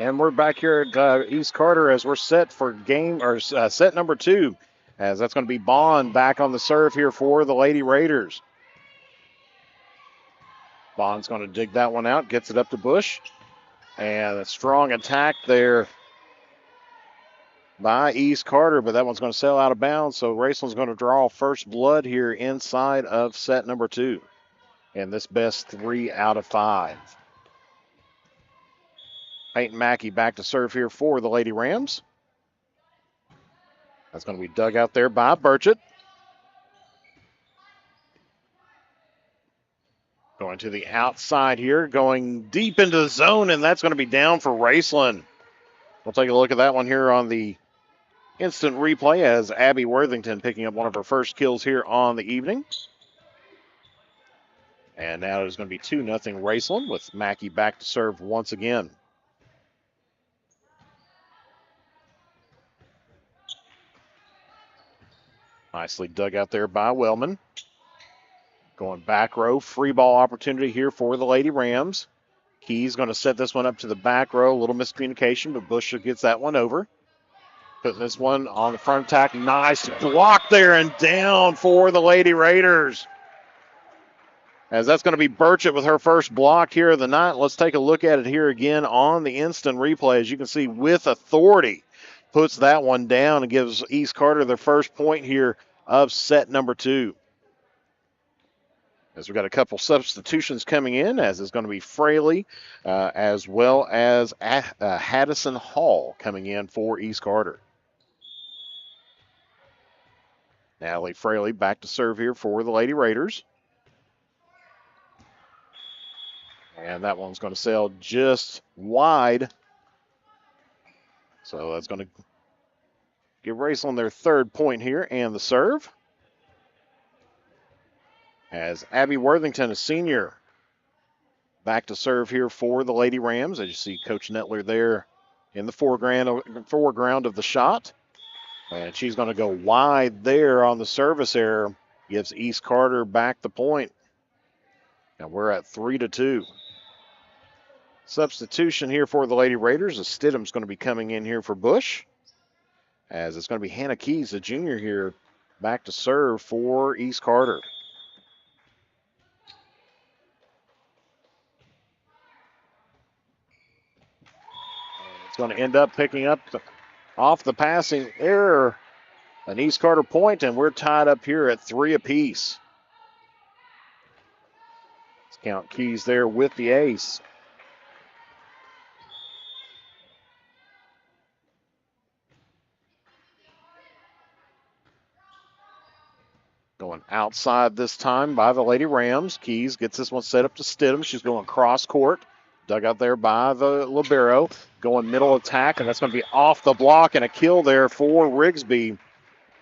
And we're back here at East Carter as we're set for set number 2. As that's going to be Bond back on the serve here for the Lady Raiders. Bond's going to dig that one out, gets it up to Bush. And a strong attack there by East Carter, but that one's going to sail out of bounds. So Raceland's going to draw first blood here inside of set number 2. And this best 3 out of 5. Peyton Mackey back to serve here for the Lady Rams. That's going to be dug out there by Burchett. Going to the outside here, going deep into the zone, and that's going to be down for Raceland. We'll take a look at that one here on the instant replay as Abby Worthington picking up one of her first kills here on the evening. And now it's going to be 2-0 Raceland with Mackey back to serve once again. Nicely dug out there by Wellman. Going back row, free ball opportunity here for the Lady Rams. Key's going to set this one up to the back row. A little miscommunication, but Bush gets that one over. Putting this one on the front attack. Nice block there and down for the Lady Raiders. As that's going to be Burchett with her first block here of the night. Let's take a look at it here again on the instant replay. As you can see, with authority, puts that one down and gives East Carter their first point here of set number 2. As we've got a couple substitutions coming in, as is going to be Fraley, as well as Haddison Hall coming in for East Carter. Natalie Fraley back to serve here for the Lady Raiders. And that one's going to sail just wide. So that's going to give Raceland their third point here and the serve. As Abby Worthington, a senior, back to serve here for the Lady Rams. As you see Coach Nettler there in the foreground of the shot. And she's going to go wide there on the service error. Gives East Carter back the point. And we're at 3-2. Substitution here for the Lady Raiders. Stidham's going to be coming in here for Bush. As it's going to be Hannah Keys, the junior here, back to serve for East Carter. It's going to end up picking up off the passing error an East Carter point, and we're tied up here at 3 apiece. Let's count Keys there with the ace. Going outside this time by the Lady Rams. Keys gets this one set up to Stidham. She's going cross court. Dug out there by the libero. Going middle attack, and that's going to be off the block and a kill there for Rigsby.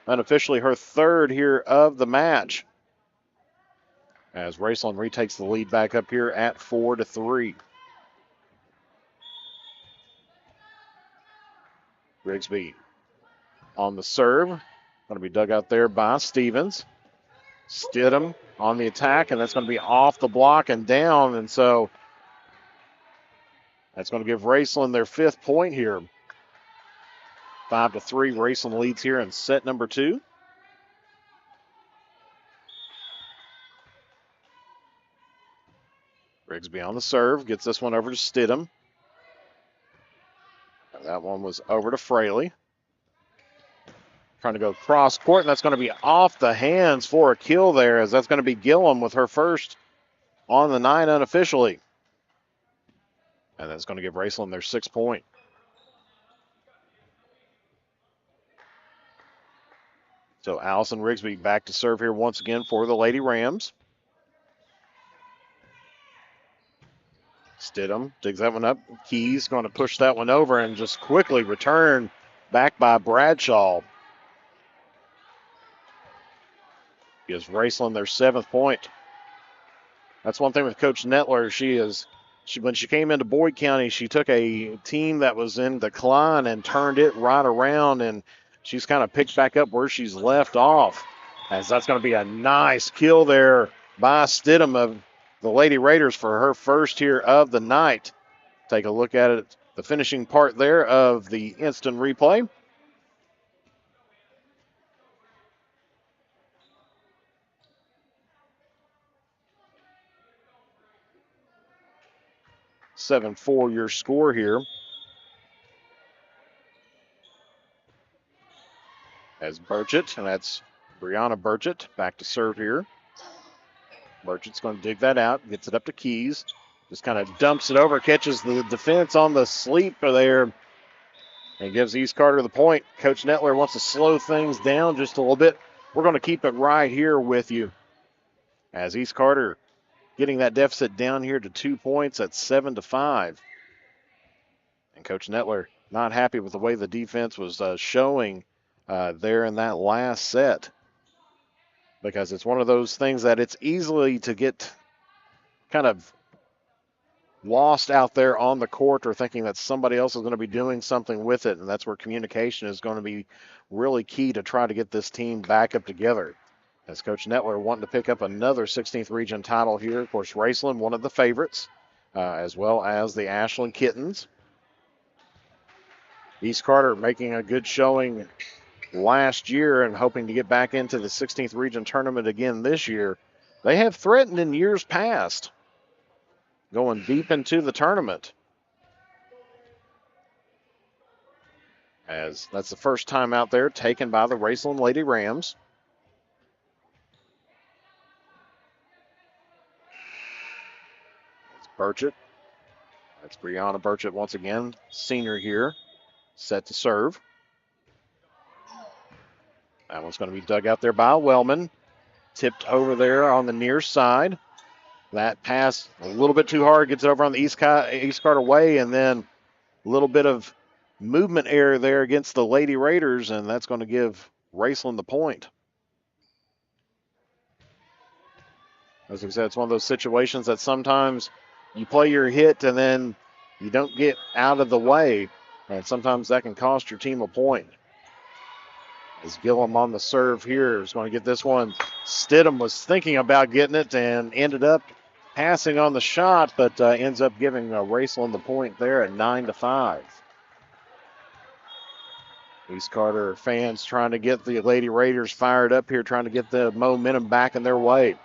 Unofficially her third here of the match. As Raceland retakes the lead back up here at 4-3. Rigsby on the serve. Going to be dug out there by Stevens. Stidham on the attack, and that's going to be off the block and down. And so that's going to give Raceland their 5th point here. 5-3, Raceland leads here in set number 2. Rigsby on the serve, gets this one over to Stidham. That one was over to Fraley. Trying to go cross court, and that's going to be off the hands for a kill there, as that's going to be Gillum with her first on the 9 unofficially. And that's going to give Raceland their 6th point. So Allison Rigsby back to serve here once again for the Lady Rams. Stidham digs that one up. Keys going to push that one over and just quickly return back by Bradshaw. Gives Raceland their 7th point. That's one thing with Coach Nettler. When she came into Boyd County, she took a team that was in decline and turned it right around, and she's kind of picked back up where she's left off. As that's going to be a nice kill there by Stidham of the Lady Raiders for her first here of the night. Take a look at it the finishing part there of the instant replay. (7-4) your score here. As Burchett, and that's Brianna Burchett, back to serve here. Burchett's going to dig that out, gets it up to Keys. Just kind of dumps it over, catches the defense on the sleeper there, and gives East Carter the point. Coach Nettler wants to slow things down just a little bit. We're going to keep it right here with you. As East Carter getting that deficit down here to 2 points at 7-5. And Coach Nettler not happy with the way the defense was showing there in that last set, because it's one of those things that it's easily to get kind of lost out there on the court or thinking that somebody else is going to be doing something with it, and that's where communication is going to be really key to try to get this team back up together. As Coach Nettler wanting to pick up another 16th region title here. Of course, Raceland, one of the favorites, as well as the Ashland Kittens. East Carter making a good showing last year and hoping to get back into the 16th region tournament again this year. They have threatened in years past going deep into the tournament, as that's the first time out there taken by the Raceland Lady Rams. It's Burchett. That's Brianna Burchett once again, senior here, set to serve. That one's going to be dug out there by Wellman. Tipped over there on the near side. That pass a little bit too hard, gets it over on the East Carter way, and then a little bit of movement error there against the Lady Raiders, and that's going to give Raceland the point. As we said, it's one of those situations that sometimes you play your hit and then you don't get out of the way, and sometimes that can cost your team a point. As Gillum on the serve here is going to get this one. Stidham was thinking about getting it and ended up passing on the shot, but ends up giving Raceland the point there at 9-5. East Carter fans trying to get the Lady Raiders fired up here, trying to get the momentum back in their way.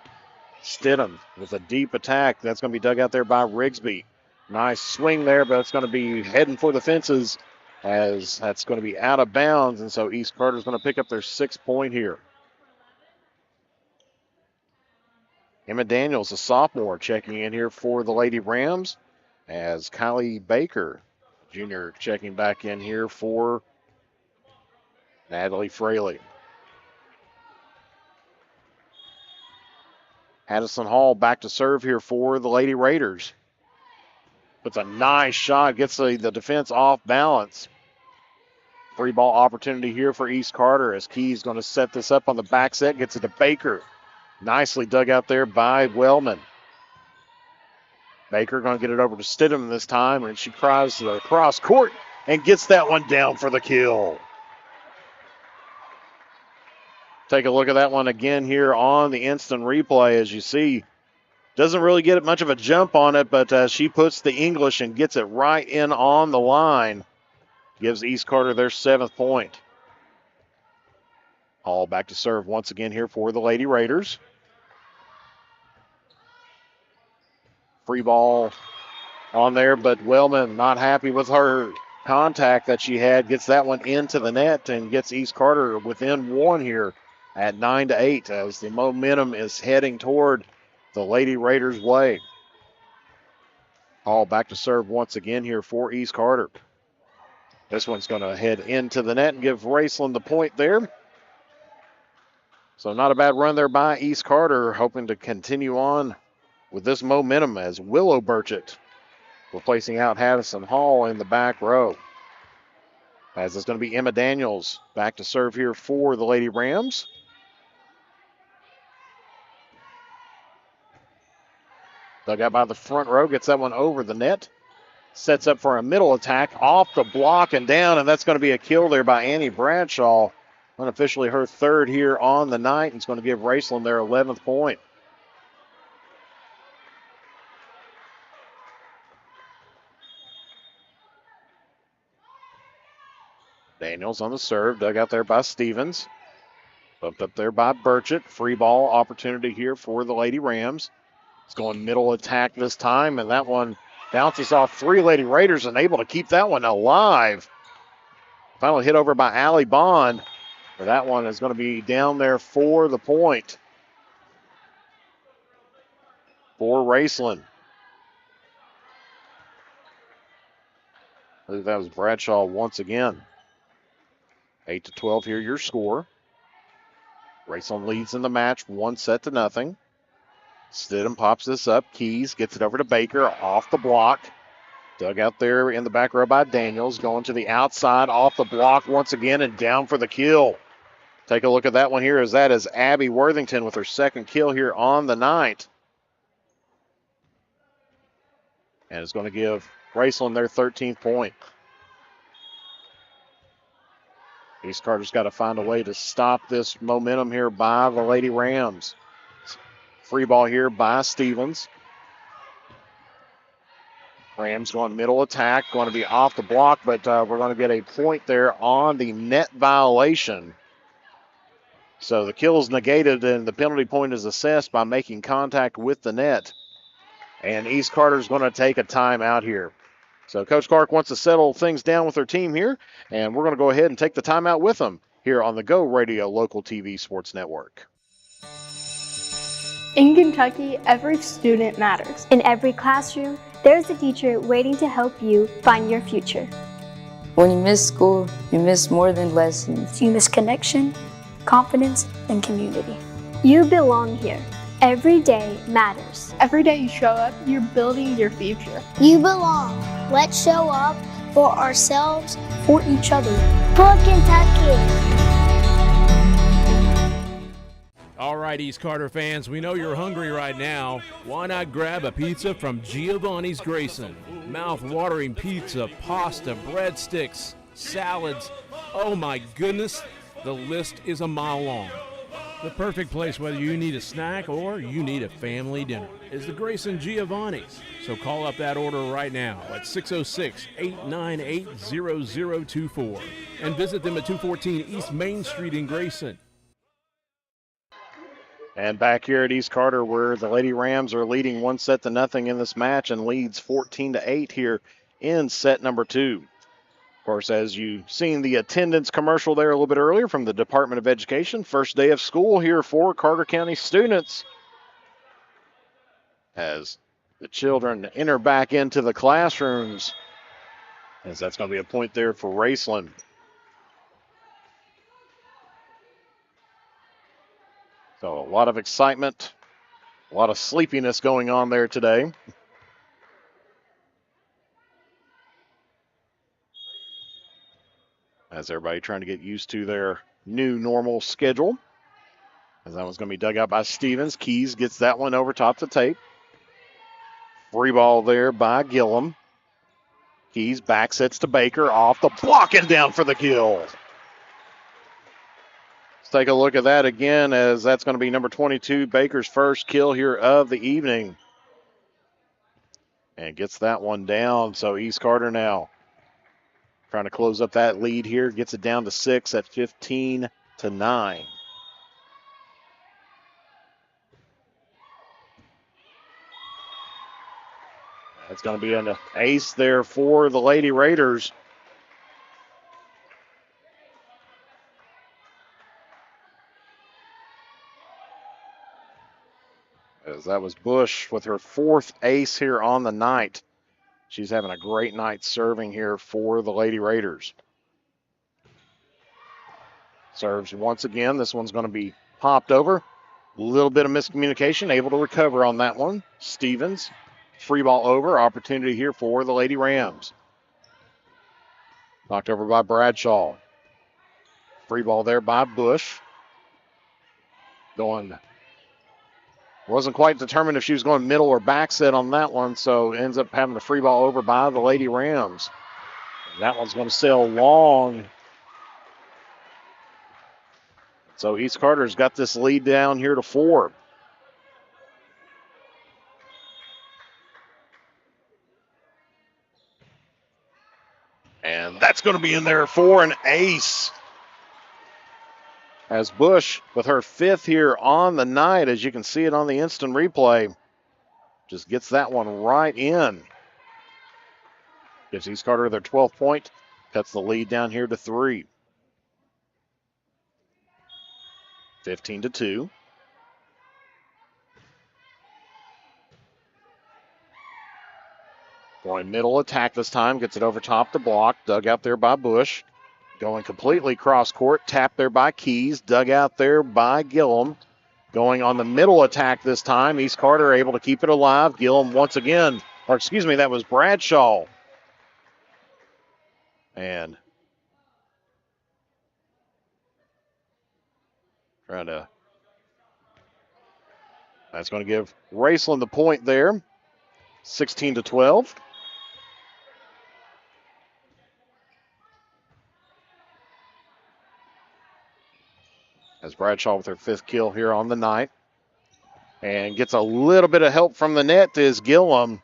Stidham with a deep attack. That's going to be dug out there by Rigsby. Nice swing there, but it's going to be heading for the fences, as that's going to be out of bounds, and so East Carter's going to pick up their 6th point here. Emma Daniels, a sophomore, checking in here for the Lady Rams, as Kylie Baker, junior, checking back in here for Natalie Fraley. Addison Hall back to serve here for the Lady Raiders. Puts a nice shot, gets the defense off balance. Free ball opportunity here for East Carter, as Key's going to set this up on the back set, gets it to Baker. Nicely dug out there by Wellman. Baker going to get it over to Stidham this time, and she tries the cross court and gets that one down for the kill. Take a look at that one again here on the instant replay. As you see, doesn't really get much of a jump on it, but she puts the English and gets it right in on the line. Gives East Carter their 7th point. Hall back to serve once again here for the Lady Raiders. Free ball on there, but Wellman not happy with her contact that she had. Gets that one into the net and gets East Carter within 1 here at 9-8, as the momentum is heading toward the Lady Raiders' way. Hall back to serve once again here for East Carter. This one's going to head into the net and give Raceland the point there. So not a bad run there by East Carter, hoping to continue on with this momentum, as Willow Burchett replacing out Addison Hall in the back row. As it's going to be Emma Daniels back to serve here for the Lady Rams. Dug out by the front row, gets that one over the net. Sets up for a middle attack, off the block and down, and that's going to be a kill there by Annie Bradshaw. Unofficially her 3rd here on the night, and it's going to give Raceland their 11th point. Daniels on the serve, dug out there by Stevens. Bumped up there by Burchett. Free ball opportunity here for the Lady Rams. It's going middle attack this time, and that one bounces off 3 Lady Raiders and able to keep that one alive. Finally hit over by Allie Bond. But that one is going to be down there for the point for Raceland. I believe that was Bradshaw once again. 8-12 here, your score. Raceland leads in the match, 1-0. Stidham pops this up. Keys gets it over to Baker off the block. Dug out there in the back row by Daniels. Going to the outside off the block once again and down for the kill. Take a look at that one here, as that is Abby Worthington with her second kill here on the night. And it's going to give Raceland their 13th point. East Carter's got to find a way to stop this momentum here by the Lady Rams. Free ball here by Stevens. Rams going middle attack, going to be off the block, but we're going to get a point there on the net violation. So the kill is negated and the penalty point is assessed by making contact with the net. And East Carter's going to take a timeout here. So Coach Clark wants to settle things down with her team here, and we're going to go ahead and take the timeout with them here on the Go Radio Local TV Sports Network. In Kentucky, every student matters. In every classroom, there's a teacher waiting to help you find your future. When you miss school, you miss more than lessons. You miss connection, confidence, and community. You belong here. Every day matters. Every day you show up, you're building your future. You belong. Let's show up for ourselves, for each other. for Kentucky. All right, East Carter fans, we know you're hungry right now. Why not grab a pizza from Giovanni's Grayson? Mouth-watering pizza, pasta, breadsticks, salads. Oh my goodness, the list is a mile long. The perfect place whether you need a snack or you need a family dinner is the Grayson Giovanni's. So call up that order right now at 606-898-0024 and visit them at 214 East Main Street in Grayson. And back here at East Carter, where the Lady Rams are leading 1-0 in this match and leads 14-8 here in set number 2. Of course, as you've seen the attendance commercial there a little bit earlier from the Department of Education, first day of school here for Carter County students. As the children enter back into the classrooms, as that's going to be a point there for Raceland. So a lot of excitement, a lot of sleepiness going on there today. As everybody trying to get used to their new normal schedule. As that one's going to be dug out by Stevens. Keys gets that one over top the tape. Free ball there by Gillum. Keys back sets to Baker off the block and down for the kill. Let's take a look at that again, as that's going to be number 22, Baker's first kill here of the evening. And gets that one down. So East Carter now trying to close up that lead here. Gets it down to 6 at 15-9. That's going to be an ace there for the Lady Raiders. As that was Bush with her 4th ace here on the night. She's having a great night serving here for the Lady Raiders. Serves once again. This one's going to be popped over. A little bit of miscommunication. Able to recover on that one. Stevens. Free ball over. Opportunity here for the Lady Rams. Knocked over by Bradshaw. Free ball there by Bush. Wasn't quite determined if she was going middle or back set on that one, so ends up having the free ball over by the Lady Rams. And that one's going to sail long. So East Carter's got this lead down here to 4. And that's going to be in there for an ace. As Bush, with her 5th here on the night, as you can see it on the instant replay, just gets that one right in. Gives East Carter their 12th point, cuts the lead down here to 3. 15-2. Going middle attack this time, gets it over top the block, dug out there by Bush. Going completely cross court, tapped there by Keys, dug out there by Gillum. Going on the middle attack this time, East Carter able to keep it alive. Gillum once again, or excuse me, that was Bradshaw. And that's going to give Raceland the point there, 16-12. As Bradshaw with her 5th kill here on the night. And gets a little bit of help from the net is Gillum.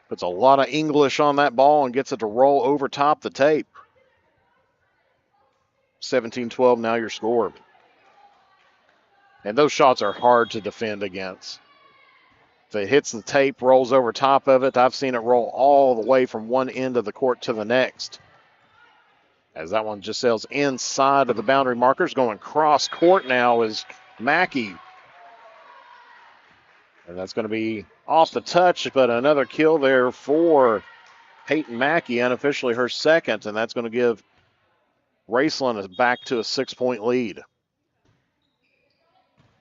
Puts a lot of English on that ball and gets it to roll over top the tape. 17-12 now your score. And those shots are hard to defend against. If it hits the tape, rolls over top of it, I've seen it roll all the way from one end of the court to the next. As that one just sails inside of the boundary markers. Going cross court now is Mackey. And that's going to be off the touch, but another kill there for Peyton Mackey, unofficially her 2nd, and that's going to give Raceland back to a 6-point lead.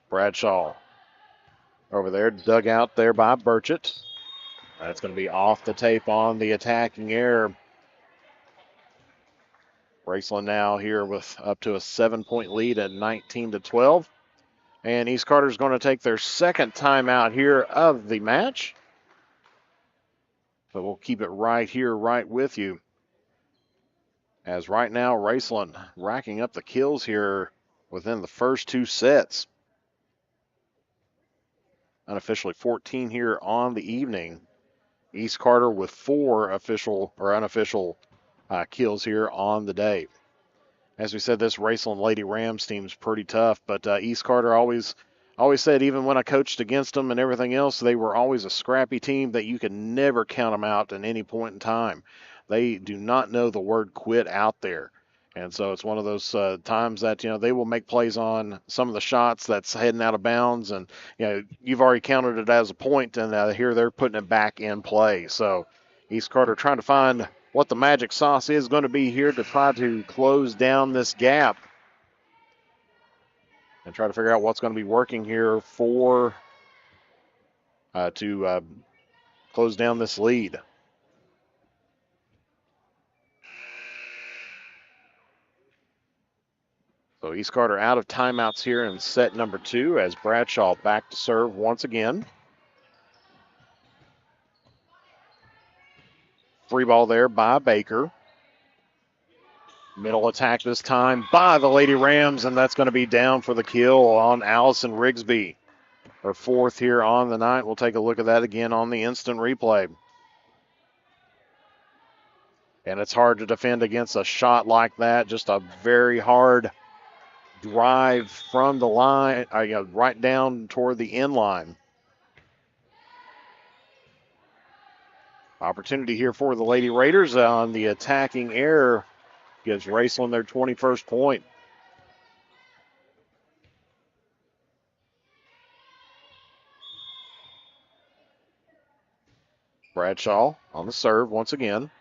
Bradshaw over there, dug out there by Burchett. That's going to be off the tape on the attacking air. Raceland now here with up to a 7-point lead at 19-12. And East Carter's going to take their 2nd timeout here of the match. But we'll keep it right here, right with you. As right now, Raceland racking up the kills here within the first 2 sets. Unofficially 14 here on the evening. East Carter with 4 official or unofficial kills here on the day. As we said, this Raceland Lady Rams team's pretty tough, but East Carter always said, even when I coached against them and everything else, they were always a scrappy team that you could never count them out at any point in time. They do not know the word quit out there. And so it's one of those times that, they will make plays on some of the shots that's heading out of bounds. And, you've already counted it as a point, and here they're putting it back in play. So East Carter trying to find what the magic sauce is going to be here to try to close down this gap and try to figure out what's going to be working here for to close down this lead. So East Carter out of timeouts here in set number 2 as Bradshaw back to serve once again. Free ball there by Baker. Middle attack this time by the Lady Rams, and that's going to be down for the kill on Allison Rigsby. Her 4th here on the night. We'll take a look at that again on the instant replay. And it's hard to defend against a shot like that. Just a very hard drive from the line, right down toward the end line. Opportunity here for the Lady Raiders on the attacking air. Gives Raceland their 21st point. Bradshaw on the serve once again.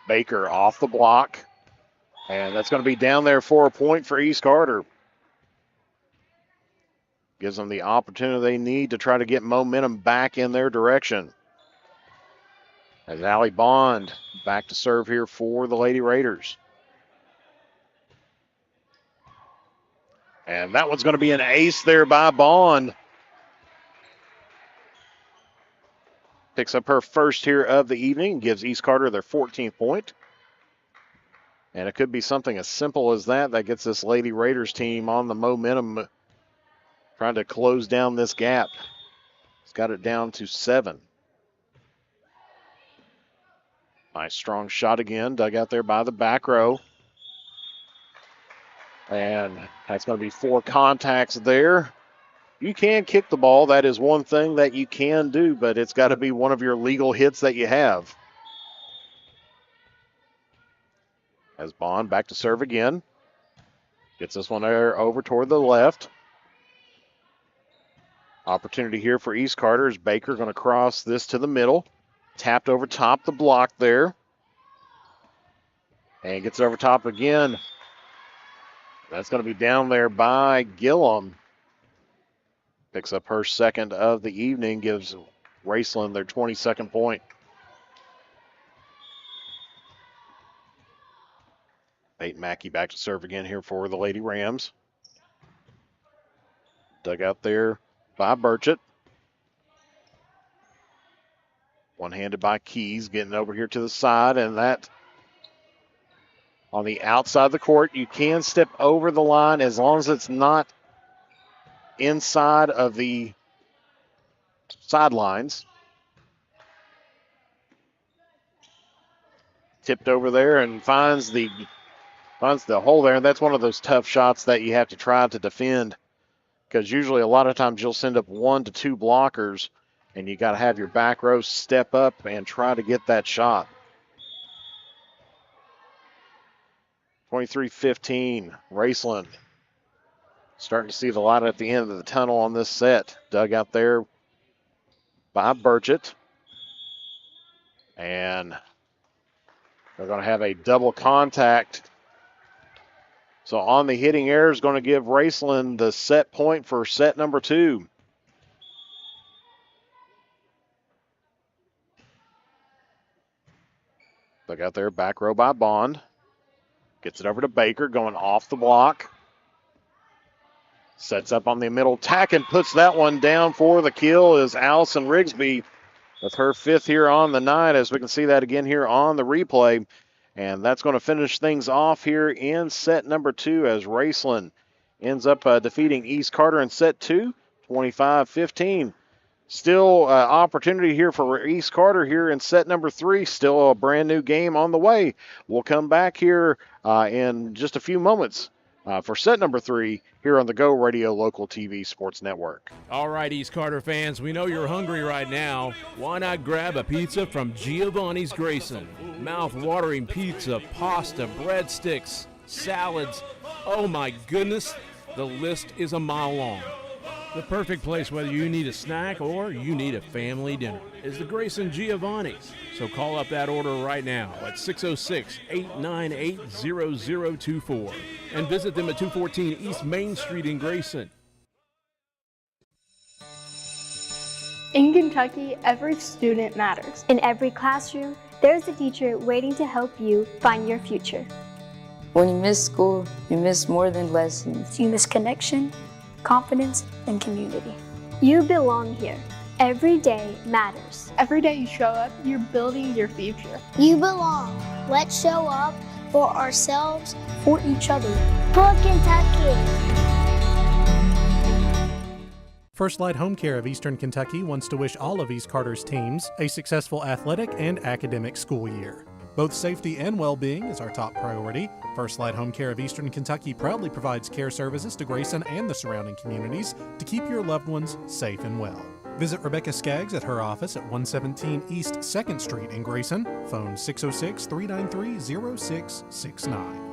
Baker off the block. And that's going to be down there for a point for East Carter. Gives them the opportunity they need to try to get momentum back in their direction. As Allie Bond back to serve here for the Lady Raiders. And that one's going to be an ace there by Bond. Picks up her 1st here of the evening and gives East Carter their 14th point. And it could be something as simple as that gets this Lady Raiders team on the momentum, trying to close down this gap. It's got it down to 7. Nice strong shot again, dug out there by the back row. And that's going to be 4 contacts there. You can kick the ball. That is one thing that you can do, but it's got to be one of your legal hits that you have. As Bond back to serve again. Gets this one there over toward the left. Opportunity here for East Carter as Baker going to cross this to the middle. Tapped over top the block there. And gets it over top again. That's going to be down there by Gillum. Picks up her second of the evening, gives Raceland their 22nd point. Peyton Mackey back to serve again here for the Lady Rams. Dug out there by Burchett. One-handed by Keys, getting over here to the side, and that on the outside of the court. You can step over the line as long as it's not inside of the sidelines. Tipped over there and finds the hole there, and that's one of those tough shots that you have to try to defend, because usually a lot of times you'll send up 1 to 2 blockers, and you got to have your back row step up and try to get that shot. 23-15, Raceland. Starting to see the light at the end of the tunnel on this set. Dug out there by Burchett. And they're going to have a double contact. So on the hitting error is going to give Raceland the set point for set number 2. Dug out there, back row by Bond. Gets it over to Baker, going off the block. Sets up on the middle tack and puts that one down for the kill is Allison Rigsby with her 5th here on the night, as we can see that again here on the replay. And that's going to finish things off here in set number 2 as Raceland ends up defeating East Carter in set 2, 25-15. Still opportunity here for East Carter here in set number 3. Still a brand new game on the way. We'll come back here in just a few moments for set number 3 here on the Go Radio Local TV Sports Network. All right, East Carter fans, we know you're hungry right now. Why not grab a pizza from Giovanni's Grayson? Mouth-watering pizza, pasta, breadsticks, salads. Oh my goodness, the list is a mile long. The perfect place, whether you need a snack or you need a family dinner, is the Grayson Giovanni's. So call up that order right now at 606-898-0024 and visit them at 214 East Main Street in Grayson. In Kentucky, every student matters. In every classroom, there's a teacher waiting to help you find your future. When you miss school, you miss more than lessons. You miss connection, confidence, and community. You belong here. Every day matters. Every day you show up, you're building your future. You belong. Let's show up for ourselves, for each other. for Kentucky. First Light Home Care of Eastern Kentucky wants to wish all of East Carter's teams a successful athletic and academic school year. Both safety and well-being is our top priority. First Light Home Care of Eastern Kentucky proudly provides care services to Grayson and the surrounding communities to keep your loved ones safe and well. Visit Rebecca Skaggs at her office at 117 East 2nd Street in Grayson. Phone 606-393-0669.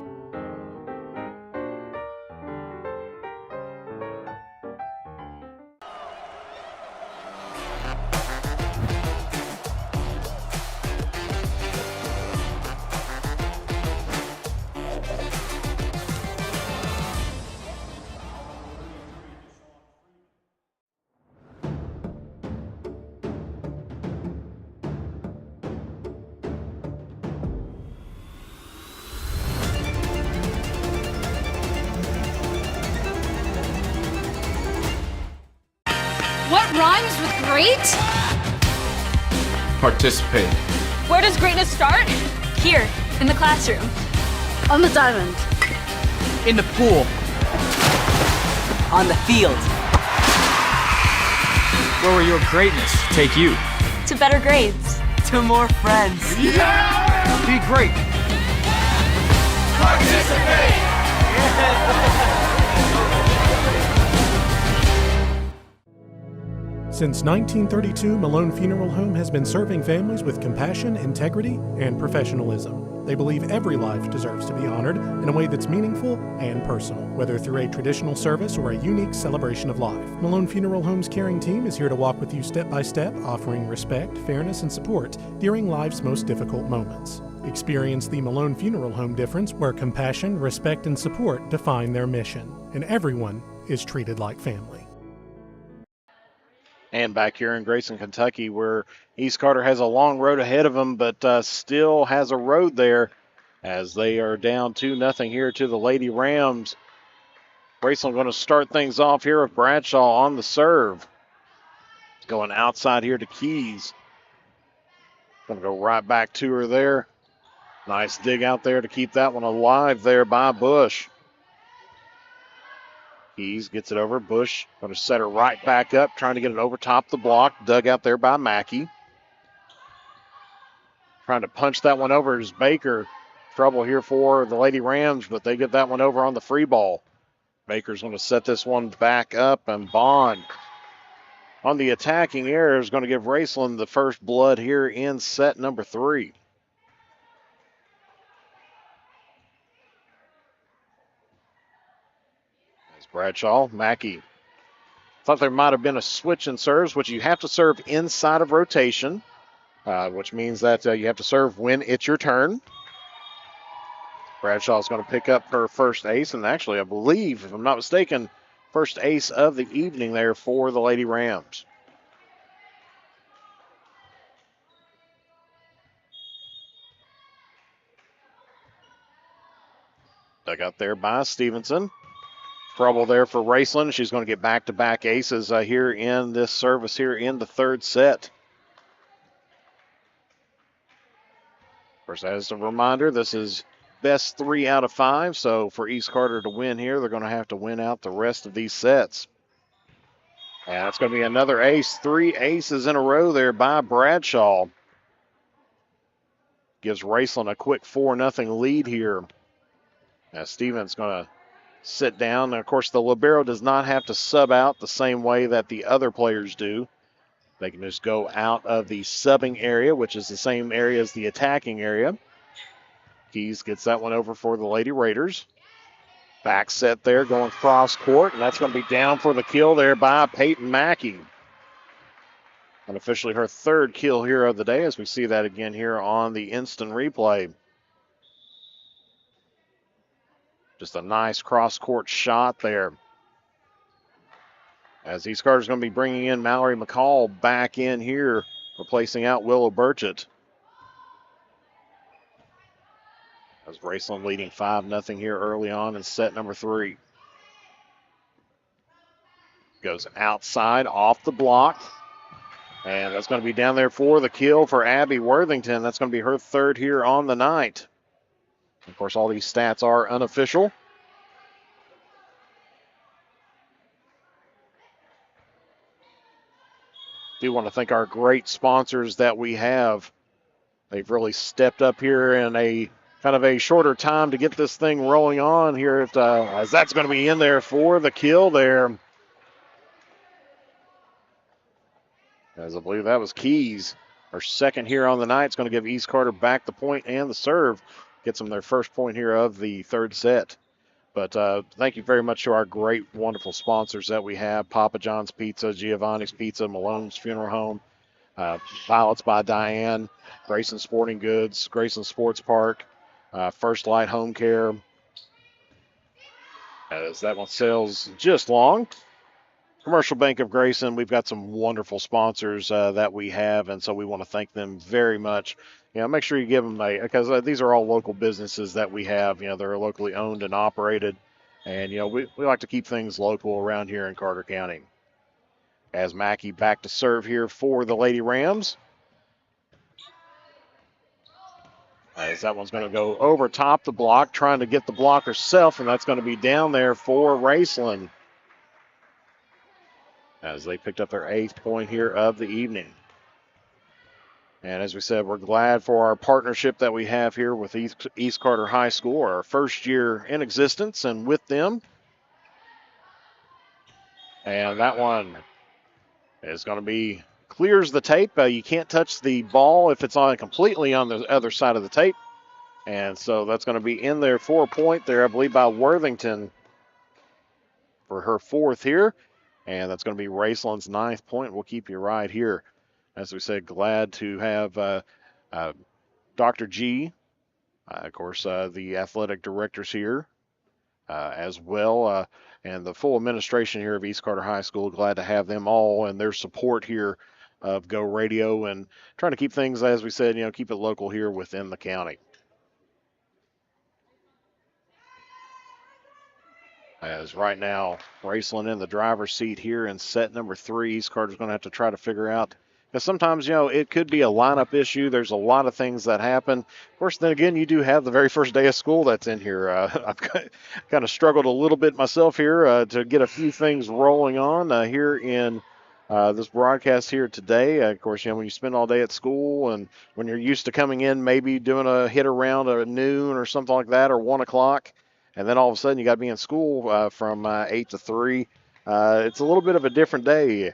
What rhymes with great? Participate. Where does greatness start? Here, in the classroom. On the diamond. In the pool. On the field. Where will your greatness take you? To better grades. To more friends. Yeah! Be great. Participate. Since 1932, Malone Funeral Home has been serving families with compassion, integrity, and professionalism. They believe every life deserves to be honored in a way that's meaningful and personal, whether through a traditional service or a unique celebration of life. Malone Funeral Home's caring team is here to walk with you step by step, offering respect, fairness, and support during life's most difficult moments. Experience the Malone Funeral Home difference, where compassion, respect, and support define their mission, and everyone is treated like family. And back here in Grayson, Kentucky, where East Carter has a long road ahead of them, but still has a road there as they are down 2-0 here to the Lady Rams. Raceland going to start things off here with Bradshaw on the serve. Going outside here to Keys. Going to go right back to her there. Nice dig out there to keep that one alive there by Bush. Keys gets it over. Bush going to set her right back up, trying to get it over top the block. Dug out there by Mackey. Trying to punch that one over is Baker. Trouble here for the Lady Rams, but they get that one over on the free ball. Baker's going to set this one back up, and Bond on the attacking error is going to give Raceland the first blood here in set number 3. Bradshaw, Mackey. Thought there might have been a switch in serves, which you have to serve inside of rotation, which means that you have to serve when it's your turn. Bradshaw's going to pick up her first ace, and actually, I believe, if I'm not mistaken, first ace of the evening there for the Lady Rams. Dug out there by Stevenson. Trouble there for Raceland. She's going to get back-to-back aces here in this service here in the third set. First, as a reminder, this is best 3 out of 5. So for East Carter to win here, they're going to have to win out the rest of these sets. And that's going to be another ace. 3 aces in a row there by Bradshaw. Gives Raceland a quick 4-0 lead here. Now Stevens going to sit down. And of course, the libero does not have to sub out the same way that the other players do. They can just go out of the subbing area, which is the same area as the attacking area. Keys gets that one over for the Lady Raiders. Back set there, going cross court, and that's going to be down for the kill there by Peyton Mackey. Unofficially her third kill here of the day, as we see that again here on the instant replay. Just a nice cross-court shot there. As East Carter's going to be bringing in Mallory McCall back in here, replacing out Willow Burchett. As Raceland leading 5-0 here early on in set number 3. Goes outside, off the block. And that's going to be down there for the kill for Abby Worthington. That's going to be her third here on the night. Of course, all these stats are unofficial. Do want to thank our great sponsors that we have. They've really stepped up here in a kind of a shorter time to get this thing rolling on here. As that's going to be in there for the kill there. As I believe that was Keys. Her second here on the night. It's going to give East Carter back the point and the serve. Gets them their first point here of the third set. But thank you very much to our great, wonderful sponsors that we have. Papa John's Pizza, Giovanni's Pizza, Malone's Funeral Home, Violets by Diane, Grayson Sporting Goods, Grayson Sports Park, First Light Home Care. As that one sails just long. Commercial Bank of Grayson, we've got some wonderful sponsors that we have, and so we want to thank them very much. Make sure you give them because these are all local businesses that we have. They're locally owned and operated, and we like to keep things local around here in Carter County. As Mackey back to serve here for the Lady Rams. As that one's going to go over top the block, trying to get the block herself, and that's going to be down there for Raceland. As they picked up their 8th point here of the evening. And as we said, we're glad for our partnership that we have here with East Carter High School, our first year in existence, and with them. And that one is going to be clears the tape. You can't touch the ball if it's on completely on the other side of the tape. And so that's going to be in there for a point there, I believe, by Worthington for her fourth here. And that's going to be Raceland's 9th point. We'll keep you right here. As we said, glad to have Dr. G, of course, the athletic directors here as well, and the full administration here of East Carter High School. Glad to have them all and their support here of Go Radio and trying to keep things, as we said, keep it local here within the county. As right now, Raceland in the driver's seat here in set number 3. East Carter's going to have to try to figure out, because sometimes, it could be a lineup issue. There's a lot of things that happen. Of course, then again, you do have the very first day of school that's in here. I've kind of struggled a little bit myself here to get a few things rolling on here in this broadcast here today. Of course, when you spend all day at school and when you're used to coming in, maybe doing a hit around at noon or something like that, or 1 o'clock, and then all of a sudden you got to be in school from 8 to 3. It's a little bit of a different day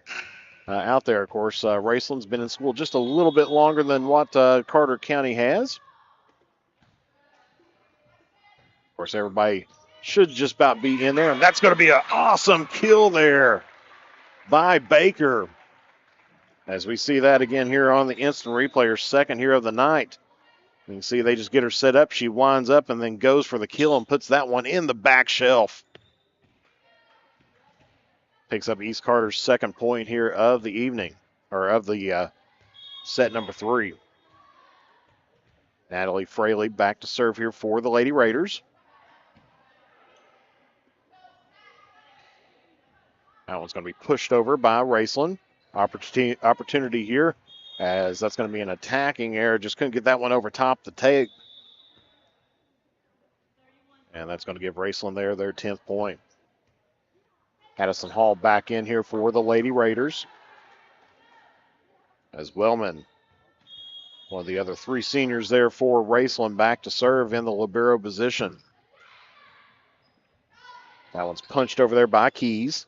out there. Of course, Raceland's been in school just a little bit longer than what Carter County has. Of course, everybody should just about be in there, and that's going to be an awesome kill there by Baker. As we see that again here on the instant replay, her second here of the night. You can see they just get her set up. She winds up and then goes for the kill and puts that one in the back shelf. Picks up East Carter's second point here of the evening, or of the set number 3. Natalie Fraley back to serve here for the Lady Raiders. That one's going to be pushed over by Raceland. Opportunity here, as that's going to be an attacking error. Just couldn't get that one over top the tape. And that's going to give Raceland their 10th point. Addison Hall back in here for the Lady Raiders. As Wellman, one of the other 3 seniors there for Raceland, back to serve in the libero position. That one's punched over there by Keys.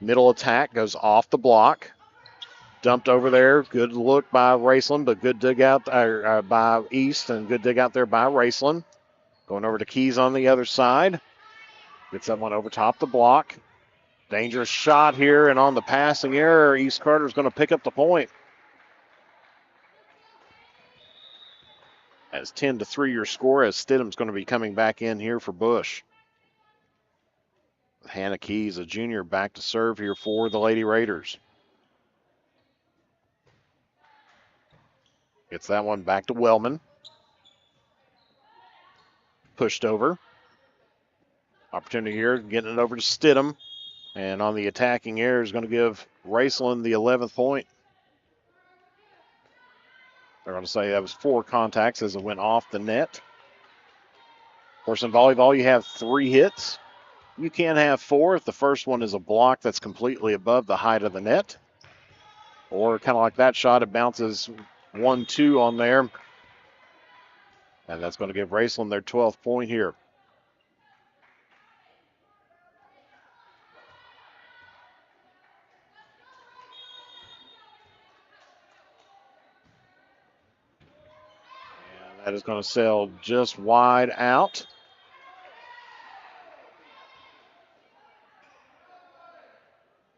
Middle attack goes off the block. Dumped over there. Good look by Raceland, but good dig out by East, and good dig out there by Raceland. Going over to Keys on the other side. Gets that one over top the block. Dangerous shot here, and on the passing error, East Carter's going to pick up the point. As 10-3 your score, as Stidham's going to be coming back in here for Bush. Hannah Keys, a junior, back to serve here for the Lady Raiders. Gets that one back to Wellman. Pushed over. Opportunity here, getting it over to Stidham. And on the attacking error is going to give Raceland the 11th point. They're going to say that was 4 contacts as it went off the net. Of course, in volleyball, you have 3 hits. You can have 4 if the first one is a block that's completely above the height of the net. Or kind of like that shot, it bounces 1-2 on there. And that's going to give Raceland their 12th point here. And that is going to sail just wide out.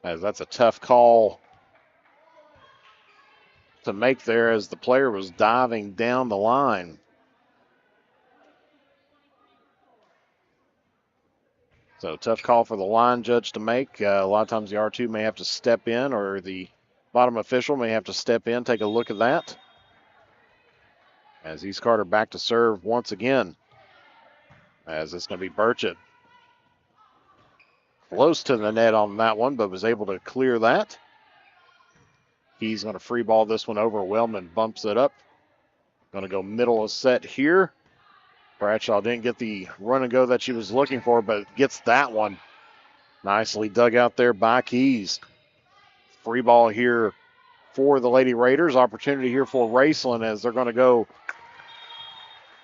As that's a tough call to make there, as the player was diving down the line. So tough call for the line judge to make. A lot of times the R2 may have to step in, or the bottom official may have to step in, take a look at that. As East Carter back to serve once again. As it's going to be Burchett. Close to the net on that one, but was able to clear that. He's going to free ball this one over. Wellman bumps it up. Going to go middle of set here. Bradshaw didn't get the run and go that she was looking for, but gets that one. Nicely dug out there by Keys. Free ball here for the Lady Raiders. Opportunity here for Raceland as they're going to go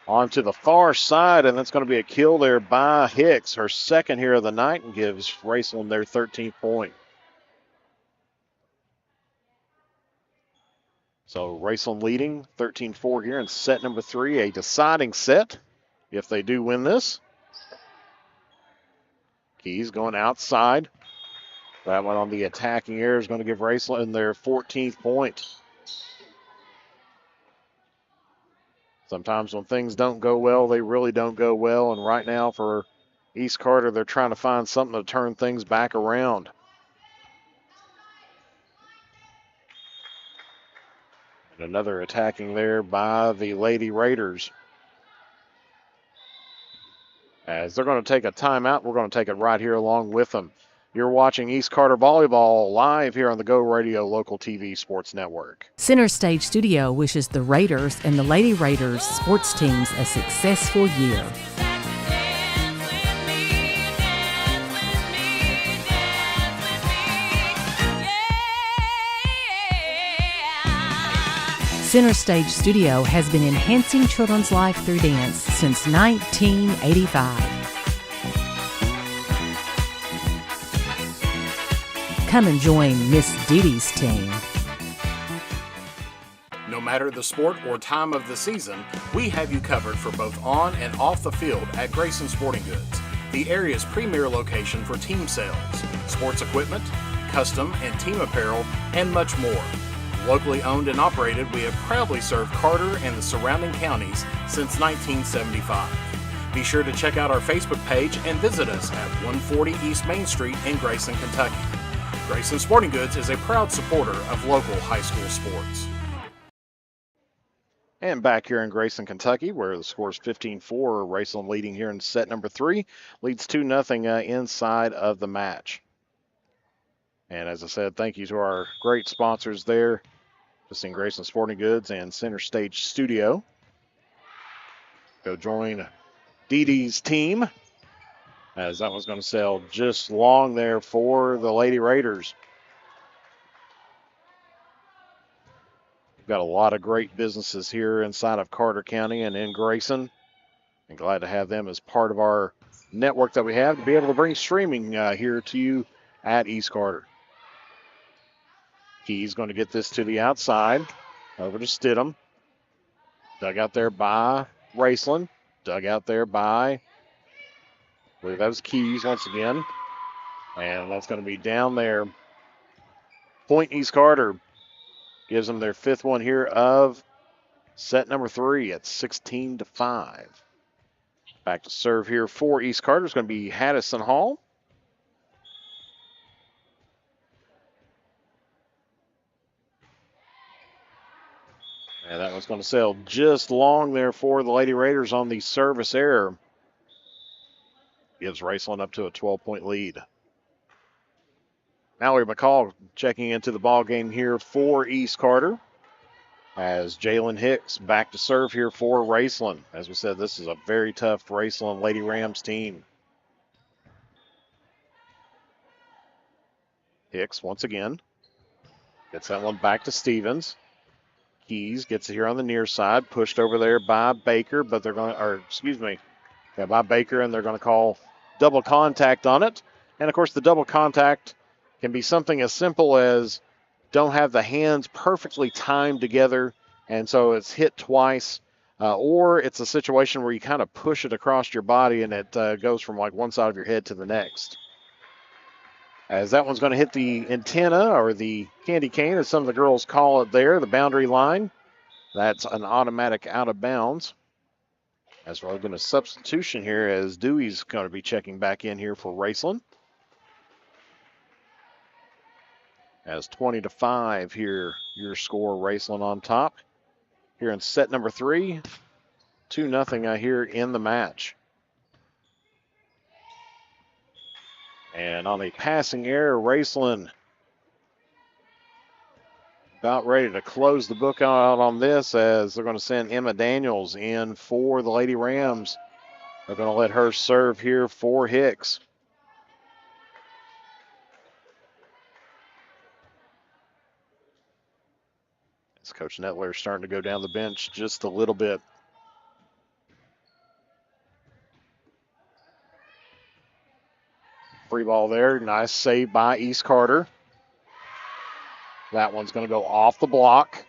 onto the far side, and that's going to be a kill there by Hicks, her second here of the night, and gives Raceland their 13th point. So Raceland leading 13-4 here in set number 3, a deciding set if they do win this. Keys going outside. That one on the attacking air is going to give Raceland their 14th point. Sometimes when things don't go well, they really don't go well. And right now for East Carter, they're trying to find something to turn things back around. And another attacking there by the Lady Raiders. As they're going to take a timeout, we're going to take it right here along with them. You're watching East Carter Volleyball live here on the Go Radio Local TV Sports Network. Center Stage Studio wishes the Raiders and the Lady Raiders sports teams a successful year. Center Stage Studio has been enhancing children's life through dance since 1985. Come and join Miss Dee Dee's team. No matter the sport or time of the season, we have you covered for both on and off the field at Grayson Sporting Goods, the area's premier location for team sales, sports equipment, custom and team apparel, and much more. Locally owned and operated, we have proudly served Carter and the surrounding counties since 1975. Be sure to check out our Facebook page and visit us at 140 East Main Street in Grayson, Kentucky. Grayson Sporting Goods is a proud supporter of local high school sports. And back here in Grayson, Kentucky, where the score is 15-4, Raceland leading here in set number 3, leads 2-0 inside of the match. And as I said, thank you to our great sponsors there, just in Grayson Sporting Goods and Center Stage Studio. Go join Dee Dee's team, as that one's going to sail just long there for the Lady Raiders. We've got a lot of great businesses here inside of Carter County and in Grayson. And glad to have them as part of our network that we have to be able to bring streaming here to you at East Carter. Key's going to get this to the outside, over to Stidham. Dug out there by Raceland. Dug out there by, I believe that was Keys once again. And that's going to be down there. Point East Carter gives them their 5th one here of set number 3 at 16-5. Back to serve here for East Carter is going to be Haddison Hall. And that one's going to sail just long there for the Lady Raiders on the service error. Gives Raceland up to a 12-point lead. Mallory McCall checking into the ball game here for East Carter. As Jalen Hicks back to serve here for Raceland. As we said, this is a very tough Raceland Lady Rams team. Hicks once again. Gets that one back to Stevens. Keys gets it here on the near side, pushed over there by Baker, but they're going to, by Baker, and they're going to call double contact on it. And of course, the double contact can be something as simple as don't have the hands perfectly timed together, and so it's hit twice, or it's a situation where you kind of push it across your body and it goes from like one side of your head to the next. As that one's going to hit the antenna, or the candy cane, as some of the girls call it there, the boundary line. That's an automatic out of bounds. As we're going to substitution here, as Dewey's going to be checking back in here for Raceland. As 20-5 here, your score, Raceland on top. Here in set number 3, 2-0 here in the match. And on a passing error, Raceland about ready to close the book out on this, as they're going to send Emma Daniels in for the Lady Rams. They're going to let her serve here for Hicks. As Coach Nettler is starting to go down the bench just a little bit. Free ball there. Nice save by East Carter. That one's going to go off the block.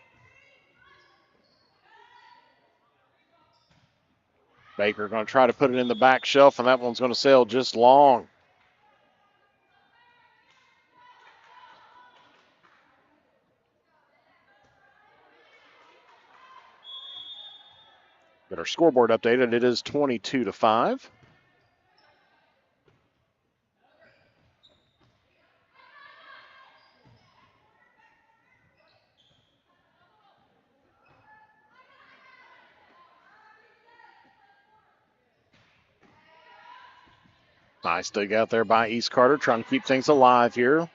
Baker going to try to put it in the back shelf, and that one's going to sail just long. Get our scoreboard updated. It is 22-5. Nice dig out there by East Carter, trying to keep things alive here.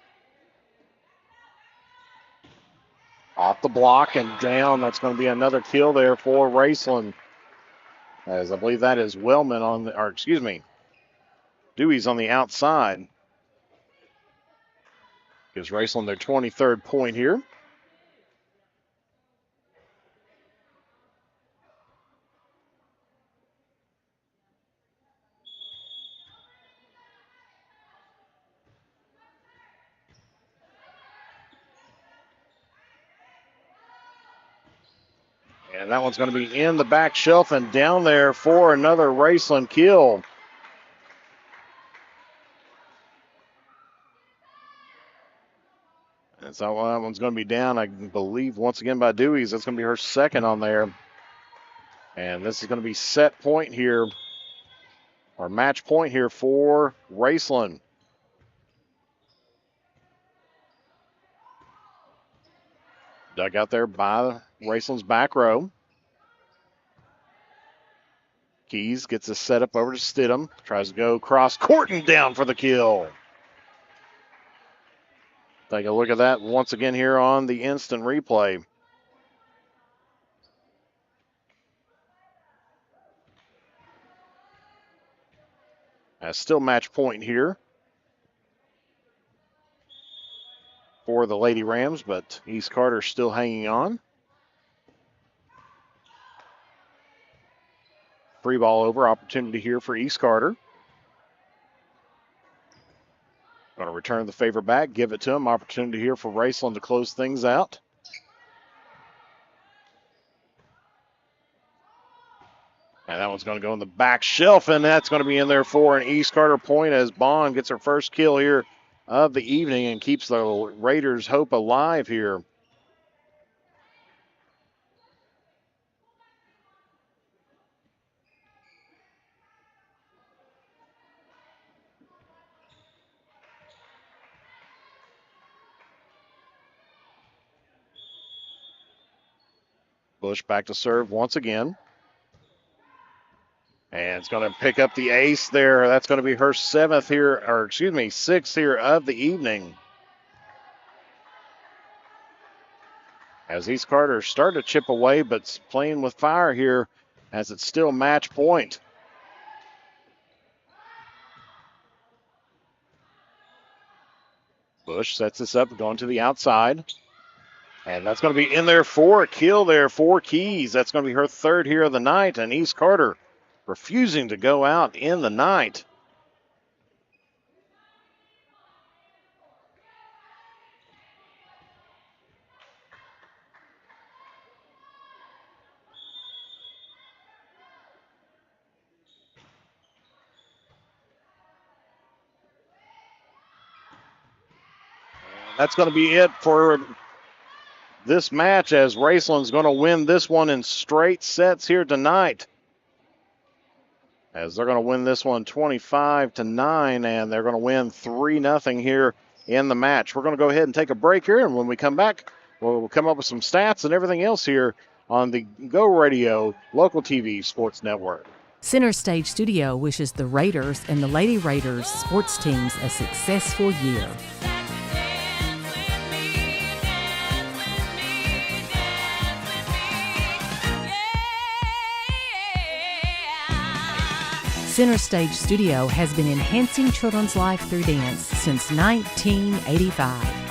Off the block and down. That's going to be another kill there for Raceland. As I believe that is Wellman on the, or excuse me, Dewey's on the outside. Gives Raceland their 23rd point here. And that one's going to be in the back shelf and down there for another Raceland kill. And so that one's going to be down, I believe, once again by Dewey's. That's going to be her second on there. And this is going to be set point here, or match point here for Raceland. Dug out there by Raceland's back row. Keys gets a setup over to Stidham. Tries to go cross court and down for the kill. Take a look at that once again here on the instant replay. That's still match point here for the Lady Rams, but East Carter still hanging on. Free ball over, opportunity here for East Carter. Going to return the favor back, give it to him. Opportunity here for Raceland to close things out. And that one's going to go in the back shelf, and that's going to be in there for an East Carter point as Bond gets her first kill here of the evening and keeps the Raiders' hope alive here. Bush back to serve once again. And it's going to pick up the ace there. That's going to be her sixth here of the evening. As East Carter started to chip away, but playing with fire here as it's still match point. Bush sets this up, going to the outside. And that's going to be in there for a kill there for Keys. That's going to be her third here of the night. And East Carter refusing to go out in the night. That's going to be it for this match as Raceland's going to win this one in straight sets here tonight. As they're going to win this one 25-9, and they're going to win 3-0 here in the match. We're going to go ahead and take a break here, and when we come back, we'll come up with some stats and everything else here on the Go Radio Local TV Sports Network. Center Stage Studio wishes the Raiders and the Lady Raiders sports teams a successful year. Center Stage Studio has been enhancing children's life through dance since 1985.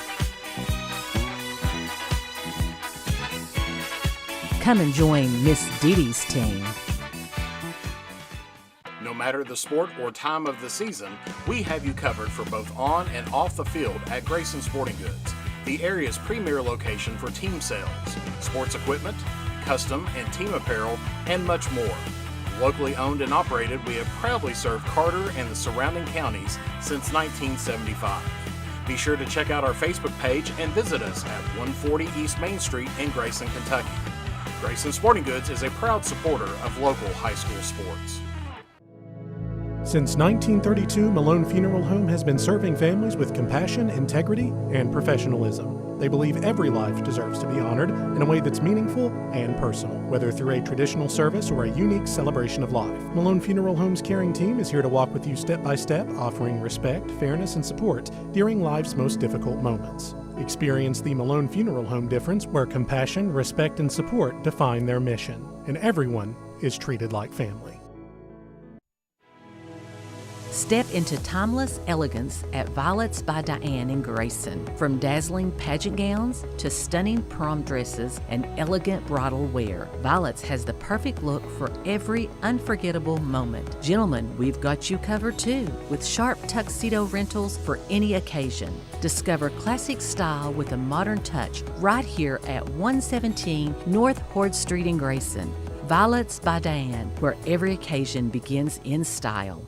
Come and join Miss Dee Dee's team. No matter the sport or time of the season, we have you covered for both on and off the field at Grayson Sporting Goods, the area's premier location for team sales, sports equipment, custom and team apparel, and much more. Locally owned and operated, we have proudly served Carter and the surrounding counties since 1975. Be sure to check out our Facebook page and visit us at 140 East Main Street in Grayson, Kentucky. Grayson Sporting Goods is a proud supporter of local high school sports. Since 1932, Malone Funeral Home has been serving families with compassion, integrity, and professionalism. They believe every life deserves to be honored in a way that's meaningful and personal, whether through a traditional service or a unique celebration of life. Malone Funeral Home's caring team is here to walk with you step by step, offering respect, fairness, and support during life's most difficult moments. Experience the Malone Funeral Home difference, where compassion, respect, and support define their mission, and everyone is treated like family. Step into timeless elegance at Violets by Diane in Grayson. From dazzling pageant gowns to stunning prom dresses and elegant bridal wear, Violets has the perfect look for every unforgettable moment. Gentlemen, we've got you covered too, with sharp tuxedo rentals for any occasion. Discover classic style with a modern touch right here at 117 North Horde Street in Grayson. Violets by Diane, where every occasion begins in style.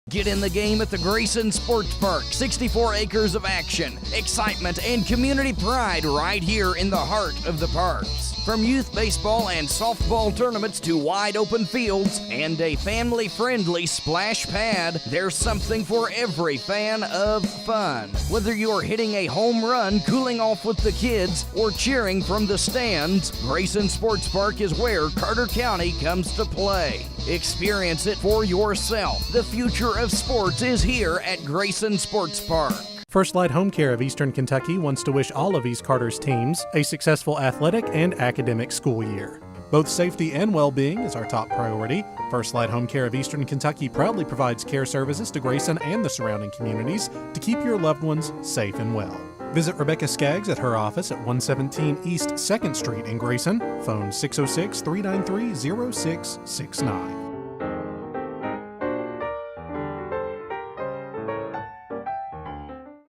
Get in the game at the Grayson Sports Park. 64 acres of action, excitement, and community pride right here in the heart of the parks. From youth baseball and softball tournaments to wide open fields and a family-friendly splash pad, there's something for every fan of fun. Whether you're hitting a home run, cooling off with the kids, or cheering from the stands, Grayson Sports Park is where Carter County comes to play. Experience it for yourself. The future of sports is here at Grayson Sports Park. First Light Home Care of Eastern Kentucky wants to wish all of East Carter's teams a successful athletic and academic school year. Both safety and well-being is our top priority. First Light Home Care of Eastern Kentucky proudly provides care services to Grayson and the surrounding communities to keep your loved ones safe and well. Visit Rebecca Skaggs at her office at 117 East 2nd Street in Grayson. Phone 606-393-0669.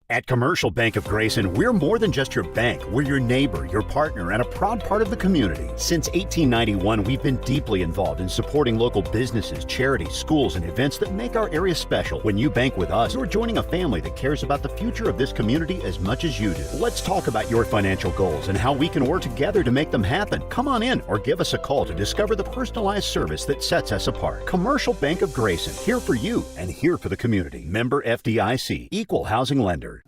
At Commercial Bank of Grayson, we're more than just your bank. We're your neighbor, your partner, and a proud part of the community. Since 1891, we've been deeply involved in supporting local businesses, charities, schools, and events that make our area special. When you bank with us, you're joining a family that cares about the future of this community as much as you do. Let's talk about your financial goals and how we can work together to make them happen. Come on in or give us a call to discover the personalized service that sets us apart. Commercial Bank of Grayson, here for you and here for the community. Member FDIC, Equal Housing Lender.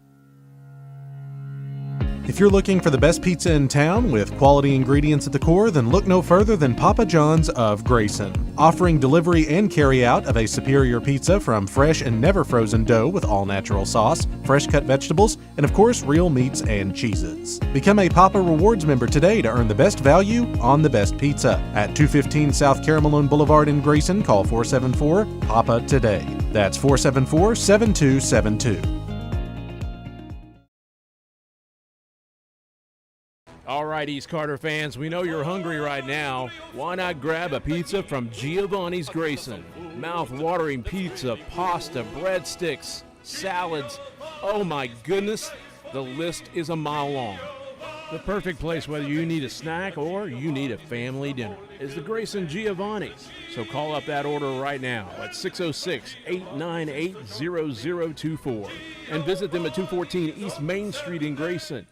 If you're looking for the best pizza in town with quality ingredients at the core, then look no further than Papa John's of Grayson. Offering delivery and carry out of a superior pizza from fresh and never frozen dough with all natural sauce, fresh cut vegetables, and of course real meats and cheeses. Become a Papa Rewards member today to earn the best value on the best pizza. At 215 South Caramelone Boulevard in Grayson, call 474-PAPA today. That's 474-7272. All right, East Carter fans, we know you're hungry right now. Why not grab a pizza from Giovanni's Grayson? Mouth-watering pizza, pasta, breadsticks, salads. Oh my goodness, the list is a mile long. The perfect place whether you need a snack or you need a family dinner is the Grayson Giovanni's. So call up that order right now at 606-898-0024 and visit them at 214 East Main Street in Grayson.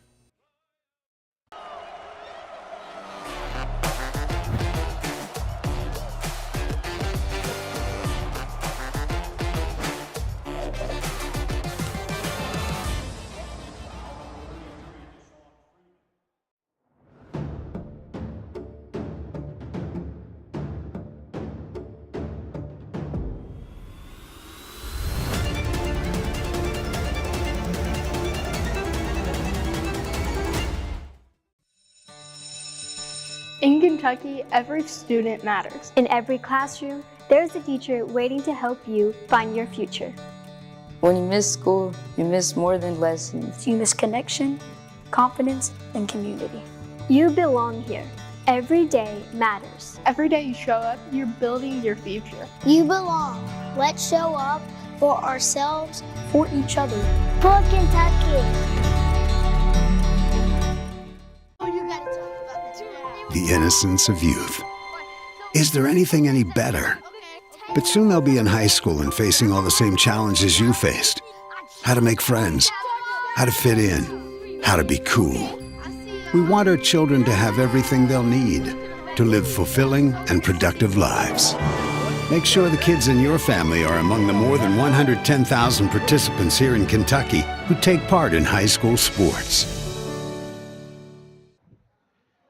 In Kentucky, every student matters. In every classroom, there's a teacher waiting to help you find your future. When you miss school, you miss more than lessons. You miss connection, confidence, and community. You belong here. Every day matters. Every day you show up, you're building your future. You belong. Let's show up for ourselves, for each other. for Kentucky. The innocence of youth. Is there anything any better? But soon they'll be in high school and facing all the same challenges you faced. How to make friends, how to fit in, how to be cool. We want our children to have everything they'll need to live fulfilling and productive lives. Make sure the kids in your family are among the more than 110,000 participants here in Kentucky who take part in high school sports.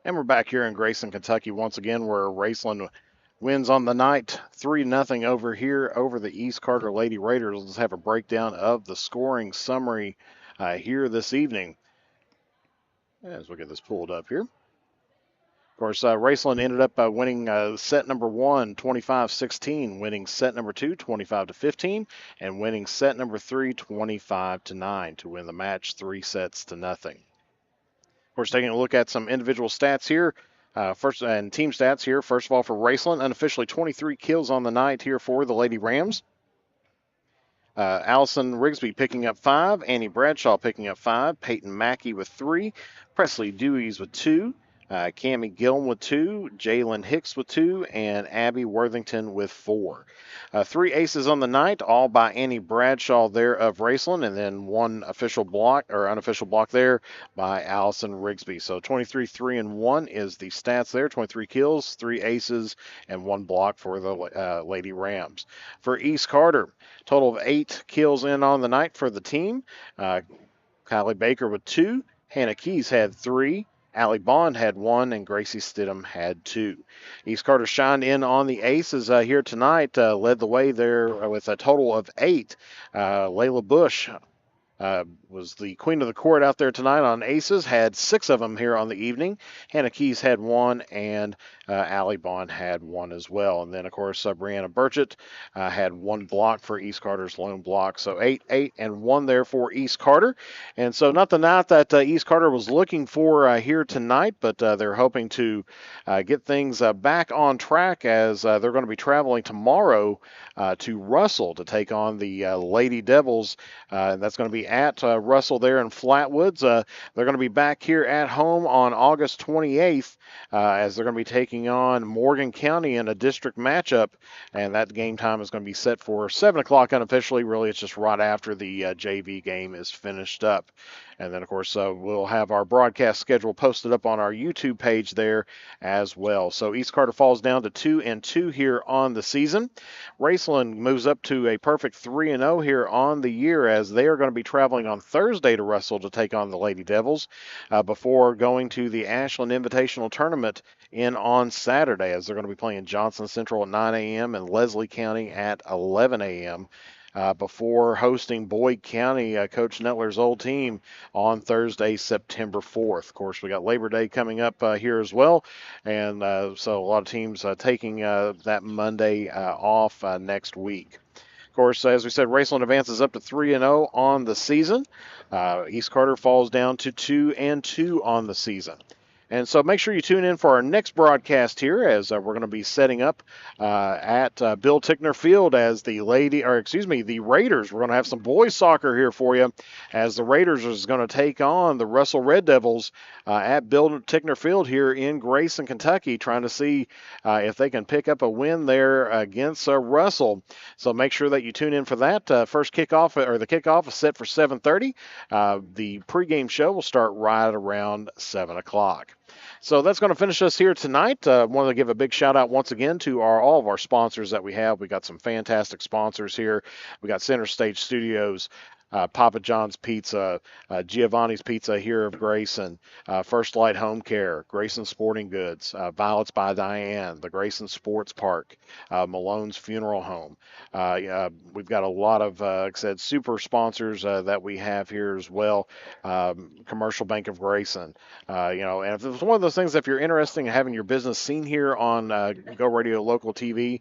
And we're back here in Grayson, Kentucky once again, where Raceland wins on the night 3-0 over here over the East Carter Lady Raiders. Let's have a breakdown of the scoring summary here this evening as we get this pulled up here. Of course, Raceland ended up winning set number 1, 25-16, winning set number 2, 25-15, and winning set number 3, 25-9 to win the match 3-0. Of course, taking a look at some individual stats here, first and team stats here. First of all, for Raceland, unofficially 23 kills on the night here for the Lady Rams. Allison Rigsby picking up 5, Annie Bradshaw picking up 5, Peyton Mackey with 3, Presley Deweys with 2, Cammie Gilm with 2, Jalen Hicks with 2, and Abby Worthington with 4. 3 aces on the night, all by Annie Bradshaw there of Raceland, and then one official block or unofficial block there by Allison Rigsby. So 23-3-1 is the stats there. 23 kills, 3 aces, and 1 block for the Lady Rams. For East Carter, total of 8 kills in on the night for the team. Kylie Baker with 2, Hannah Keys had 3, Allie Bond had 1, and Gracie Stidham had 2. East Carter shined in on the aces here tonight, led the way there with a total of 8. Layla Bush was the queen of the court out there tonight on aces, had 6 of them here on the evening. Hannah Keys had 1, and Allie Bond had 1 as well. And then, of course, Brianna Burchett had 1 block for East Carter's lone block. So 8, 8, and 1 there for East Carter. And so not the night that East Carter was looking for here tonight, but they're hoping to get things back on track as they're going to be traveling tomorrow to Russell to take on the Lady Devils. That's going to be at Russell there in Flatwoods. They're going to be back here at home on August 28th as they're going to be taking on Morgan County in a district matchup, and that game time is going to be set for 7 o'clock unofficially. Really, it's just right after the JV game is finished up. And then, of course, we'll have our broadcast schedule posted up on our YouTube page there as well. So East Carter falls down to 2-2 here on the season. Raceland moves up to a perfect 3-0 here on the year as they are going to be traveling on Thursday to Russell to take on the Lady Devils before going to the Ashland Invitational Tournament in on Saturday as they're going to be playing Johnson Central at 9 a.m. and Leslie County at 11 a.m. Before hosting Boyd County, Coach Nettler's old team, on Thursday, September 4th. Of course, we got Labor Day coming up here as well, and so a lot of teams taking that Monday off next week. Of course, as we said, Raceland advances up to 3-0 on the season. East Carter falls down to 2-2 on the season. And so make sure you tune in for our next broadcast here as we're going to be setting up at Bill Tickner Field as the Raiders. We're going to have some boys soccer here for you as the Raiders is going to take on the Russell Red Devils at Bill Tickner Field here in Grayson, Kentucky, trying to see if they can pick up a win there against Russell. So make sure that you tune in for that. The kickoff is set for 7:30. The pregame show will start right around 7 o'clock. So that's going to finish us here tonight. I want to give a big shout out once again to all of our sponsors that we have. We got some fantastic sponsors here. We got Center Stage Studios, Papa John's Pizza, Giovanni's Pizza here of Grayson, First Light Home Care, Grayson Sporting Goods, Violets by Diane, the Grayson Sports Park, Malone's Funeral Home. We've got a lot of, like I said, super sponsors that we have here as well. Commercial Bank of Grayson. And if it's one of those things, if you're interested in having your business seen here on Go Radio Local TV,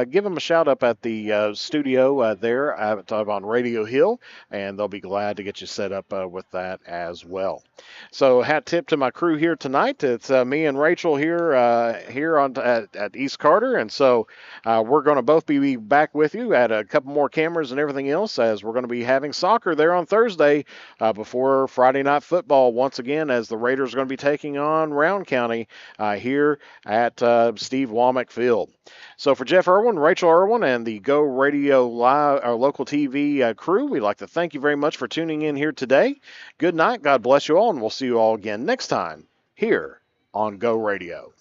give them a shout up at the studio there on Radio Hill, and they'll be glad to get you set up with that as well. So hat tip to my crew here tonight. It's me and Rachel here at East Carter, and so we're going to both be back with you at a couple more cameras and everything else, as we're going to be having soccer there on Thursday before Friday night football once again, as the Raiders are going to be taking on Round County here at Steve Womack Field. So for Jeff Irwin, Rachel Irwin, and the Go Radio Live, our local TV crew, we'd like to thank you very much for tuning in here today. Good night. God bless you all, and we'll see you all again next time here on Go Radio.